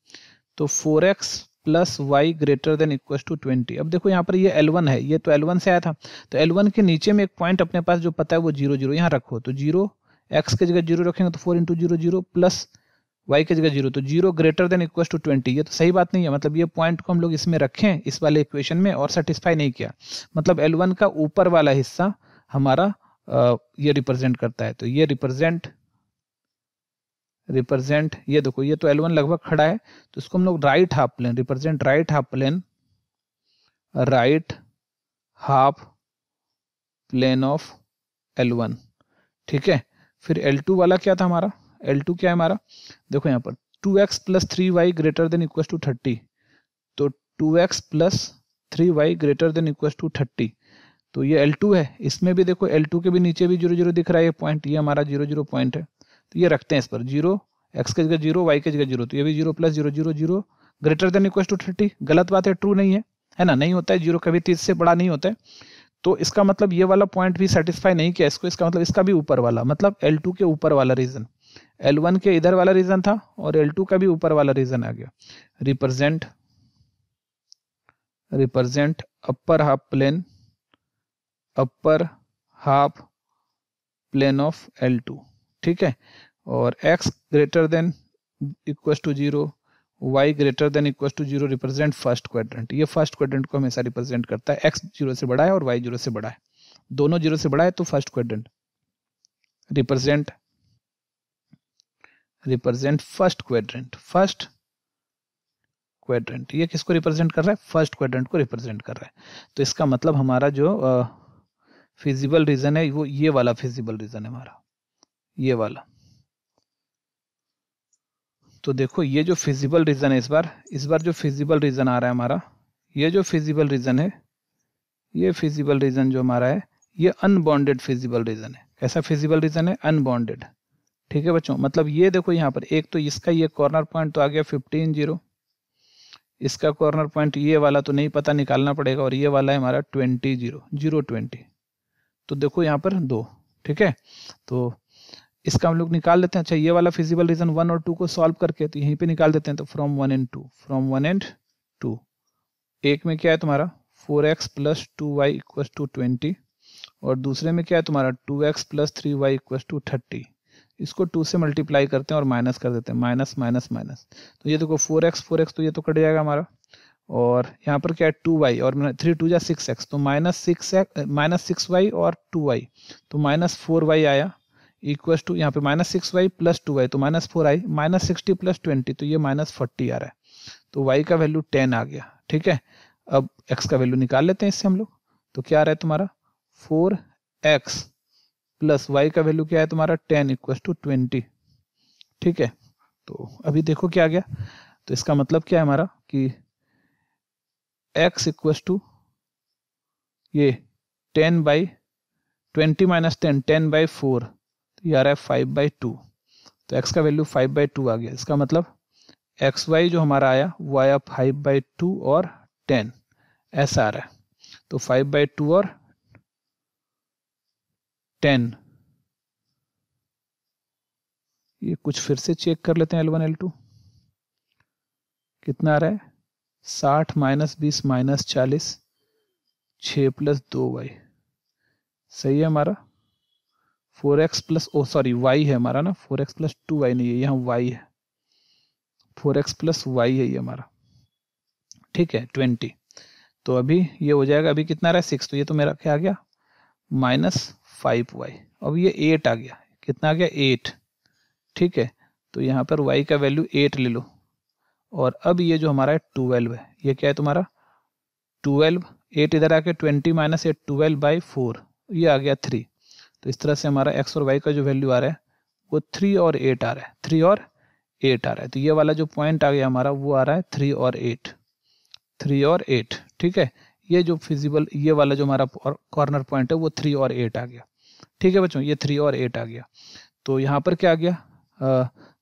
तो 4x plus y greater than equal to 20। अब देखो यहाँ पर ये L1 है, ये तो L1 से आया था, तो L1 के नीचे में एक पॉइंट अपने पास जो पता है वो 0 यहाँ रखो। तो 0 x के जगह 0 रखेंगे तो 4 इंटू 0 प्लस y की जगह 0, तो 0 ग्रेटर देन इक्वल टू 20। ये तो सही बात नहीं है, मतलब ये पॉइंट को हम लोग इसमें रखें इस वाले इक्वेशन में और सेटिस्फाई नहीं किया, मतलब L1 का ऊपर वाला हिस्सा हमारा ये रिप्रेजेंट करता है। तो ये रिप्रेजेंट ये देखो, ये तो L1 लगभग खड़ा है, तो इसको हम लोग right half plane, represent right half plane, right half plane of L1। ठीक है, फिर L2 वाला क्या था हमारा, L2 क्या है हमारा, देखो यहाँ पर 2x plus 3y greater than equal to 30, तो 2x plus 3y greater than equal to 30, तो ये L2 है। इसमें भी देखो L2 के भी नीचे भी 0 दिख रहा है, ये पॉइंट, ये हमारा 0 पॉइंट है, तो ये रखते हैं इस पर 0, x के जगह 0 y के जगह 0, तो ये भी 0 plus 0 greater than equal to 30। गलत बात है, ट्रू नहीं है ना, नहीं होता है, 0 कभी 30 से बड़ा नहीं होता है। तो इसका मतलब ये वाला पॉइंट भी सेटिस्फाई नहीं किया इसको, इसका मतलब इसका भी ऊपर वाला, मतलब L2 के ऊपर वाला रीजन, L1 के इधर वाला रीजन था और L2 का भी ऊपर वाला रीजन आ गया। Represent upper half plane of L2। ठीक है, और x greater than equal to 0, y greater than equal to 0 represent first quadrant. ये फर्स्ट क्वाड्रेंट को हमेशा रिप्रेजेंट करता है, x 0 से बड़ा है और y 0 से बड़ा है, दोनों 0 से बड़ा है तो first quadrant. Represent first quadrant, ये किसको रिप्रेजेंट कर रहा है, फर्स्ट क्वाड्रेंट को रिप्रेजेंट कर रहा है। तो इसका मतलब हमारा जो फिजिबल रीजन है वो ये वाला फिजिबल रीजन है हमारा, ये वाला। तो देखो ये जो फिजिबल रीजन है, इस बार जो फिजिबल रीजन आ रहा है हमारा, ये जो फिजिबल रीजन है, ये फिजिबल रीजन जो हमारा है, ये अनबॉन्डेड फिजिबल रीजन है। कैसा फिजिबल रीजन है, अनबॉन्डेड। ठीक है बच्चों, मतलब ये देखो यहाँ पर एक तो इसका ये कॉर्नर पॉइंट तो आ गया 15 0, इसका कॉर्नर पॉइंट ये वाला तो नहीं पता, निकालना पड़ेगा, और ये वाला है हमारा 20 0 20। तो देखो यहाँ पर 2। ठीक है, तो इसका हम लोग निकाल लेते हैं। अच्छा, ये वाला फिजिबल रीजन 1 और 2 को सॉल्व करके तो यहीं पे निकाल देते हैं, तो फ्रॉम 1 and 2, 2। एक में क्या है तुम्हारा 4x plus 2y equals to 20 और दूसरे में क्या है तुम्हारा 2x plus 3y equals to 30। इसको 2 से मल्टीप्लाई करते हैं और माइनस कर देते हैं, माइनस माइनस माइनस। तो ये देखो 4x तो ये तो कट जाएगा हमारा, और यहाँ पर क्या है 2y और 3 2 जा 6x, तो माइनस 6y और 2y, तो माइनस 4y आया इक्वल्स टू यहाँ पे माइनस 6y प्लस 2y, तो माइनस 4y, माइनस 60 प्लस 20, तो ये माइनस 40 आ रहा है। तो y का वैल्यू 10 आ गया। ठीक है, अब x का वैल्यू निकाल लेते हैं इससे हम लोग। तो क्या आ रहा है तुम्हारा 4x प्लस y का वैल्यू क्या है तुम्हारा 10 इक्वल्स टू 20। ठीक है, तो अभी देखो क्या आ गया। तो इसका मतलब क्या है हमारा कि x इक्वल्स टू ये 10 बाई 20 माइनस 10, 10 बाई 4, तो ये आ रहा है 5/2। तो x का वैल्यू 5/2 आ गया। इसका मतलब xy जो हमारा आया वो आया 5/2 और 10, ऐसा आ रहा है। तो 5/2 और 10, ये कुछ फिर से चेक कर लेते हैं L1 L2 कितना आ रहा है 60 माइनस 20 माइनस 40, 6 प्लस 2y, सही है हमारा 4x प्लस सॉरी y है हमारा ना, 4x प्लस 2y नहीं है, यहाँ y है, 4x प्लस y है ये हमारा। ठीक है 20। तो अभी ये हो जाएगा, अभी कितना रहा है 6, तो ये तो मेरा क्या आ गया माइनस 5y। अब ये 8 आ गया, कितना आ गया 8। ठीक है, तो यहाँ पर y का वैल्यू 8 ले लो, और अब ये जो हमारा 12 है, ये क्या है तुम्हारा 12, 8 इधर आके 20 माइनस 8, 12/4, ये आ गया 3। तो इस तरह से हमारा x और y का जो वैल्यू आ रहा है वो 3 और 8 आ रहा है, 3 और 8 आ रहा है। तो ये वाला जो पॉइंट आ गया हमारा वो आ रहा है 3 और 8, 3 और 8। ठीक है, ये जो फिजिबल ये वाला जो हमारा कॉर्नर पॉइंट है वो 3 और 8 आ गया। ठीक है बच्चों, ये 3 और 8 आ गया। तो यहाँ पर क्या आ गया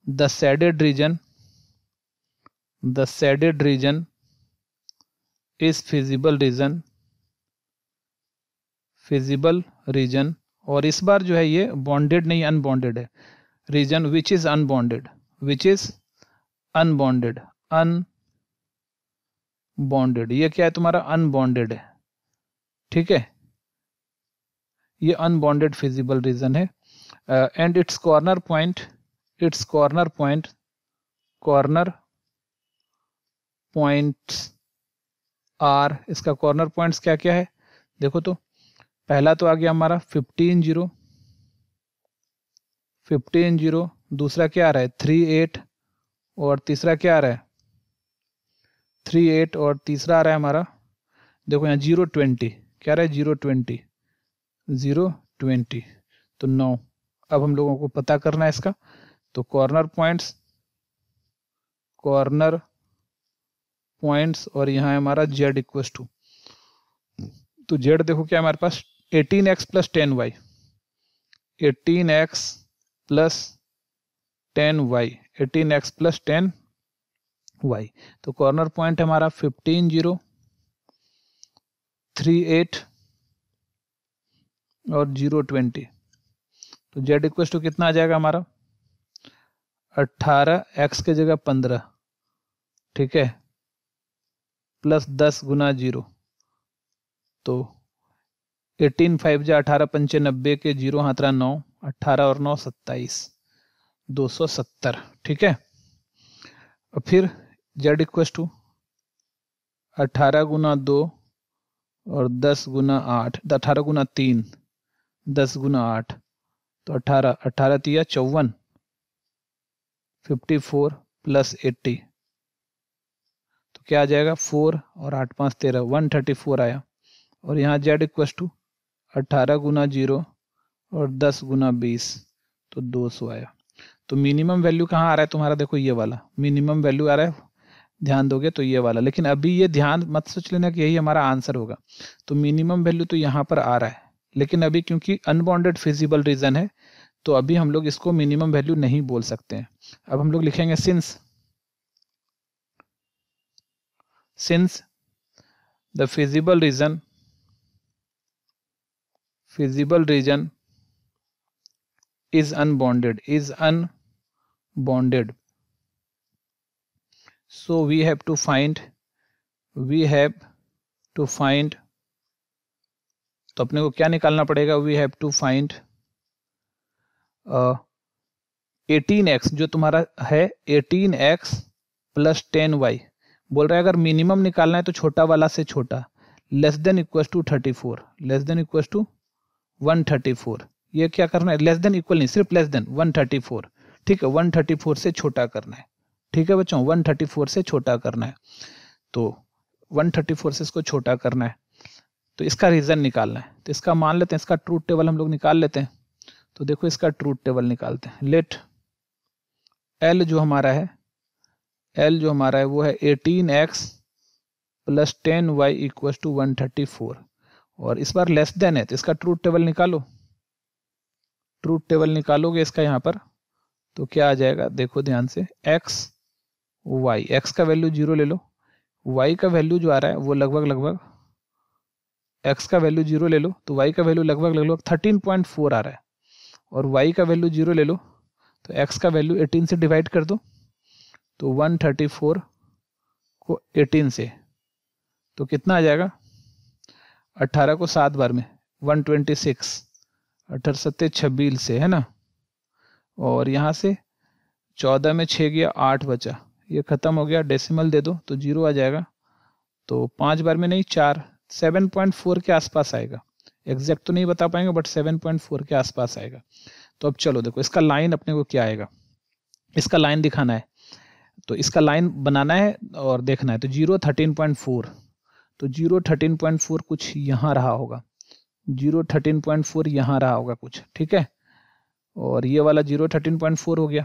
the shaded region is feasible region, और इस बार जो है ये बॉन्डेड नहीं अनबॉन्डेड है, region which is unbounded, unbounded, ये क्या है तुम्हारा अनबॉन्डेड है। ठीक है, ये अनबॉन्डेड फिजिबल रीजन है। And its corner points are, इसका कॉर्नर पॉइंट्स क्या क्या है देखो। तो पहला तो आ गया हमारा 15 0, दूसरा क्या आ रहा है 3 8, और तीसरा क्या आ रहा है 3 8, और तीसरा आ रहा है हमारा देखो यहाँ 0 20, क्या आ रहा है 0 20, तो 9। अब हम लोगों को पता करना है इसका, तो कॉर्नर पॉइंट्स और यहाँ है हमारा z इक्वल्स टू, तो z देखो क्या है हमारे पास 18x plus 10y, 18x plus 10y, 18x plus 10y। तो कॉर्नर पॉइंट हमारा 15 0, 3 8 और 0 20। तो z इक्वल्स टू कितना आ जाएगा हमारा 18, x के जगह 15, ठीक है, प्लस 10 गुना 0, तो 18 5 जा 18 पंचे 90 के 0 हाथ 9, 18 और 9 27, 270। ठीक है, और फिर z इक्वल्स टू 18 गुना 2 और 10 गुना 8, 18 गुना 3, 10 गुना 8, तो 18 18 तिया 54, 54 प्लस 80, तो क्या आ जाएगा 4 और 8 5 13, 134 आया। और यहाँ z इक्वल्स टू 18 गुना 0 और 10 गुना 20, तो 200 आया। तो मिनिमम वैल्यू कहाँ आ रहा है तुम्हारा, देखो ये वाला मिनिमम वैल्यू आ रहा है, ध्यान दोगे तो ये वाला। लेकिन अभी ये ध्यान मत सोच लेना कि यही हमारा आंसर होगा। तो मिनिमम वैल्यू तो यहाँ पर आ रहा है, लेकिन अभी क्योंकि अनबॉन्डेड फिजिबल रीजन है तो अभी हम लोग इसको मिनिमम वैल्यू नहीं बोल सकते हैं। अब हम लोग लिखेंगे since the feasible region is unbounded, so we have to find we have to find, तो अपने को क्या निकालना पड़ेगा, we have to find 18x जो तुम्हारा है 18x प्लस 10y, बोल रहा है अगर मिनिमम निकालना है तो छोटा वाला से छोटा, less than equal to 34, less than equal to 134, ये क्या करना है, लेस देन इक्वल नहीं, सिर्फ लेस देन 134, ठीक है, 134 से छोटा करना है, ठीक है बच्चों, 134 से छोटा करना है, तो 134 से इसको छोटा करना है, तो इसका रीजन निकालना है, तो इसका मान लेते हैं, इसका ट्रूथ टेबल हम लोग निकाल लेते हैं, तो देखो इसका ट्रूथ टेबल निकालते हैं, लेट L जो हमारा है, L जो हमारा है वो है 18x plus 10y equal to 134, और इस बार लेस देन है तो इसका ट्रूथ टेबल निकालो, ट्रूथ टेबल निकालोगे इसका यहाँ पर, तो क्या आ जाएगा, देखो ध्यान से, x y, x का वैल्यू 0 ले लो, y का वैल्यू जो आ रहा है वो लगभग x का वैल्यू 0 ले लो तो y का वैल्यू लगभग 13.4 आ रहा है, और y का वैल्यू 0 ले लो तो x का वैल्यू 18 से डिवाइड कर दो, तो 134 को 18 से तो कितना आ जाएगा, 18 को 7 बार में 126, 18 सत्ते 26 से, है ना, और यहाँ से 14 में 6 गया 8 बचा, ये खत्म हो गया, डेसिमल दे दो तो 0 आ जाएगा, तो 5 बार में नहीं 4, 7.4 के आसपास आएगा, एग्जैक्ट तो नहीं बता पाएंगे बट 7.4 के आसपास आएगा। तो अब चलो देखो इसका लाइन अपने को क्या आएगा, इसका लाइन दिखाना है, तो इसका लाइन बनाना है और देखना है, तो 0 13.4, तो 0 13.4 कुछ यहाँ रहा होगा, 0 13.4 यहाँ रहा होगा कुछ, ठीक है, और ये वाला 0 13.4 हो गया,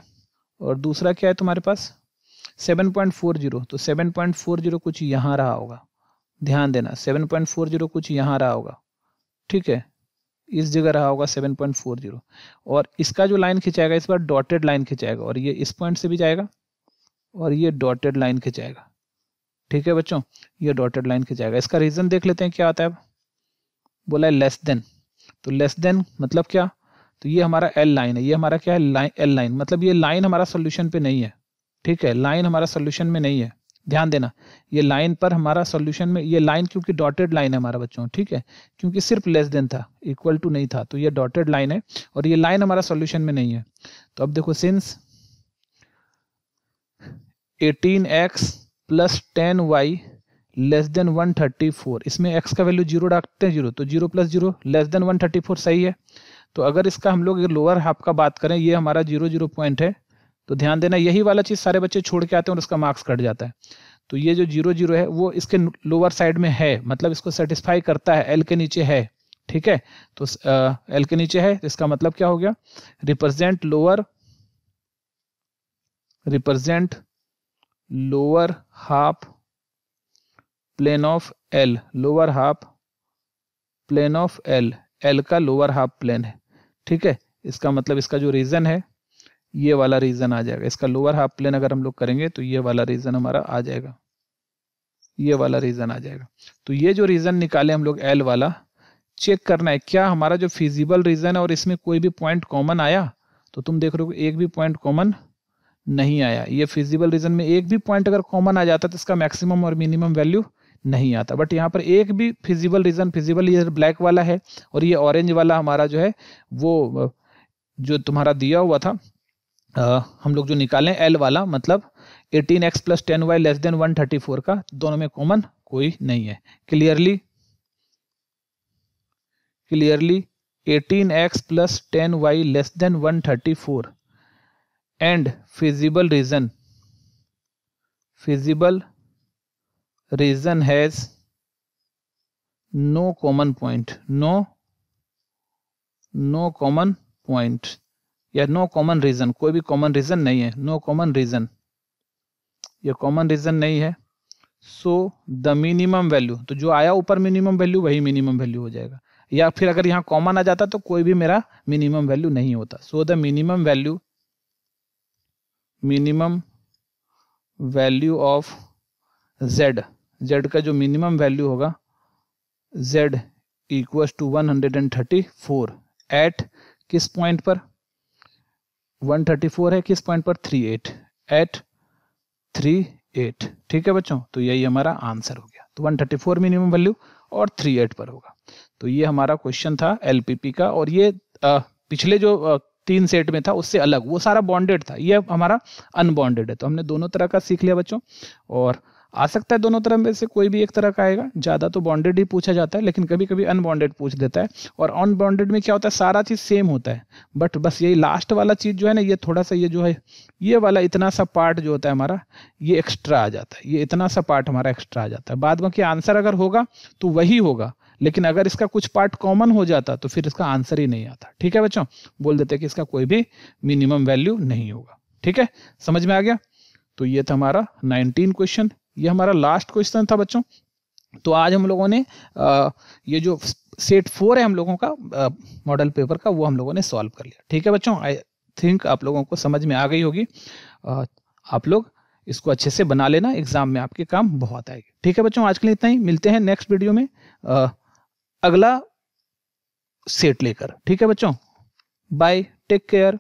और दूसरा क्या है तुम्हारे पास 7.40, तो 7.40 कुछ यहाँ रहा होगा, ध्यान देना 7.40 कुछ यहाँ रहा होगा, ठीक है, इस जगह रहा होगा 7.40, और इसका जो लाइन खिंचाएगा इस बार डॉटेड लाइन खिंचाएगा, और ये इस पॉइंट से भी जाएगा और ये डॉटेड लाइन खिंचाएगा, ठीक है बच्चों, ये डॉटेड लाइन खिंचाएगा। इसका रीजन देख लेते हैं क्या आता है, बोला है लेस देन, तो लेस देन मतलब क्या, तो ये हमारा एल लाइन है, ये हमारा क्या है एल लाइन, मतलब ये लाइन हमारा सोल्यूशन पे नहीं है, ठीक है, लाइन हमारा सोल्यूशन में नहीं है, ध्यान देना, ये लाइन पर हमारा सॉल्यूशन में, ये लाइन क्योंकि डॉटेड लाइन है हमारा बच्चों, ठीक है, क्योंकि सिर्फ लेस देन था, इक्वल टू नहीं था, तो ये डॉटेड लाइन है और ये लाइन हमारा सॉल्यूशन में नहीं है। तो अब देखो since 18x plus 10y less than 134, इसमें x का वैल्यू 0 रखते हैं, 0, तो 0 प्लस 0 लेस देन 134 सही है। तो अगर इसका हम लोग लोअर हाफ का बात करें, ये हमारा 0 पॉइंट है, तो ध्यान देना यही वाला चीज सारे बच्चे छोड़ के आते हैं और उसका मार्क्स कट जाता है, तो ये जो 0 है वो इसके लोअर साइड में है, मतलब इसको सेटिस्फाई करता है, एल के नीचे है, ठीक है, तो एल के नीचे है, इसका मतलब क्या हो गया, represent lower half plane of L, lower half plane of L, L का लोअर हाफ प्लेन है, ठीक है, इसका मतलब इसका जो रीजन है ये वाला रीजन आ जाएगा, इसका लोअर हाफ प्लेन अगर हम लोग करेंगे तो ये वाला रीजन हमारा आ जाएगा, ये वाला रीजन आ जाएगा। तो ये जो रीजन निकाले हम लोग एल वाला, चेक करना है क्या हमारा जो फिजिबल रीजन है और इसमें कोई भी पॉइंट कॉमन आया, तो तुम देख रहे हो एक भी पॉइंट कॉमन नहीं आया, ये फिजिबल रीजन में एक भी पॉइंट अगर कॉमन आ जाता तो इसका मैक्सिमम और मिनिमम वैल्यू नहीं आता, बट यहाँ पर एक भी फिजिबल रीजन, फिजिबल ये ब्लैक वाला है और ये ऑरेंज वाला हमारा जो है वो जो तुम्हारा दिया हुआ था, हम लोग जो निकालें एल वाला, मतलब 18x plus 10y less than 134 का, दोनों में कॉमन कोई नहीं है। Clearly 18x plus 10y less than 134 and feasible region has no common point, no common point या नो कॉमन रीजन, कोई भी कॉमन रीजन नहीं है, नो कॉमन रीजन, ये कॉमन रीजन नहीं है, सो द मिनिमम वैल्यू, तो जो आया ऊपर मिनिमम वैल्यू वही मिनिमम वैल्यू हो जाएगा, या फिर अगर यहाँ कॉमन आ जाता तो कोई भी मेरा मिनिमम वैल्यू नहीं होता, so the minimum value of z का जो मिनिमम वैल्यू होगा z इक्वल्स टू 134 एट किस पॉइंट पर, 134 है किस पॉइंट पर, 38 एट 38, ठीक है बच्चों, तो यही हमारा आंसर हो गया। तो 134 मिनिमम वैल्यू और 38 पर होगा। तो ये हमारा क्वेश्चन था एलपीपी का, और ये पिछले जो 3 सेट में था उससे अलग, वो सारा बॉन्डेड था, ये हमारा अनबॉन्डेड है। तो हमने दोनों तरह का सीख लिया बच्चों, और आ सकता है दोनों तरह में से कोई भी एक तरह का आएगा। ज़्यादा तो बॉन्डेड ही पूछा जाता है, लेकिन कभी कभी अनबॉन्डेड पूछ देता है। और अनबॉन्डेड में क्या होता है, सारा चीज़ सेम होता है, बट बस यही लास्ट वाला चीज़ जो है ना, ये थोड़ा सा ये जो है ये वाला इतना सा पार्ट जो होता है हमारा, ये एक्स्ट्रा आ जाता है, ये इतना सा पार्ट हमारा एक्स्ट्रा आ जाता है। बाद बाकी आंसर अगर होगा तो वही होगा, लेकिन अगर इसका कुछ पार्ट कॉमन हो जाता तो फिर इसका आंसर ही नहीं आता। ठीक है बच्चों, बोल देते कि इसका कोई भी मिनिमम वैल्यू नहीं होगा। ठीक है, समझ में आ गया। तो ये था हमारा 19 क्वेश्चन, ये हमारा लास्ट क्वेश्चन था बच्चों। तो आज हम लोगों ने ये जो सेट 4 है हम लोगों का मॉडल पेपर का, वो हम लोगों ने सॉल्व कर लिया। ठीक है बच्चों, आई थिंक आप लोगों को समझ में आ गई होगी। आप लोग इसको अच्छे से बना लेना, एग्जाम में आपके काम बहुत आएगी। ठीक है बच्चों, आज के लिए इतना ही, मिलते हैं नेक्स्ट वीडियो में अगला सेट लेकर। ठीक है बच्चों, बाय, टेक केयर।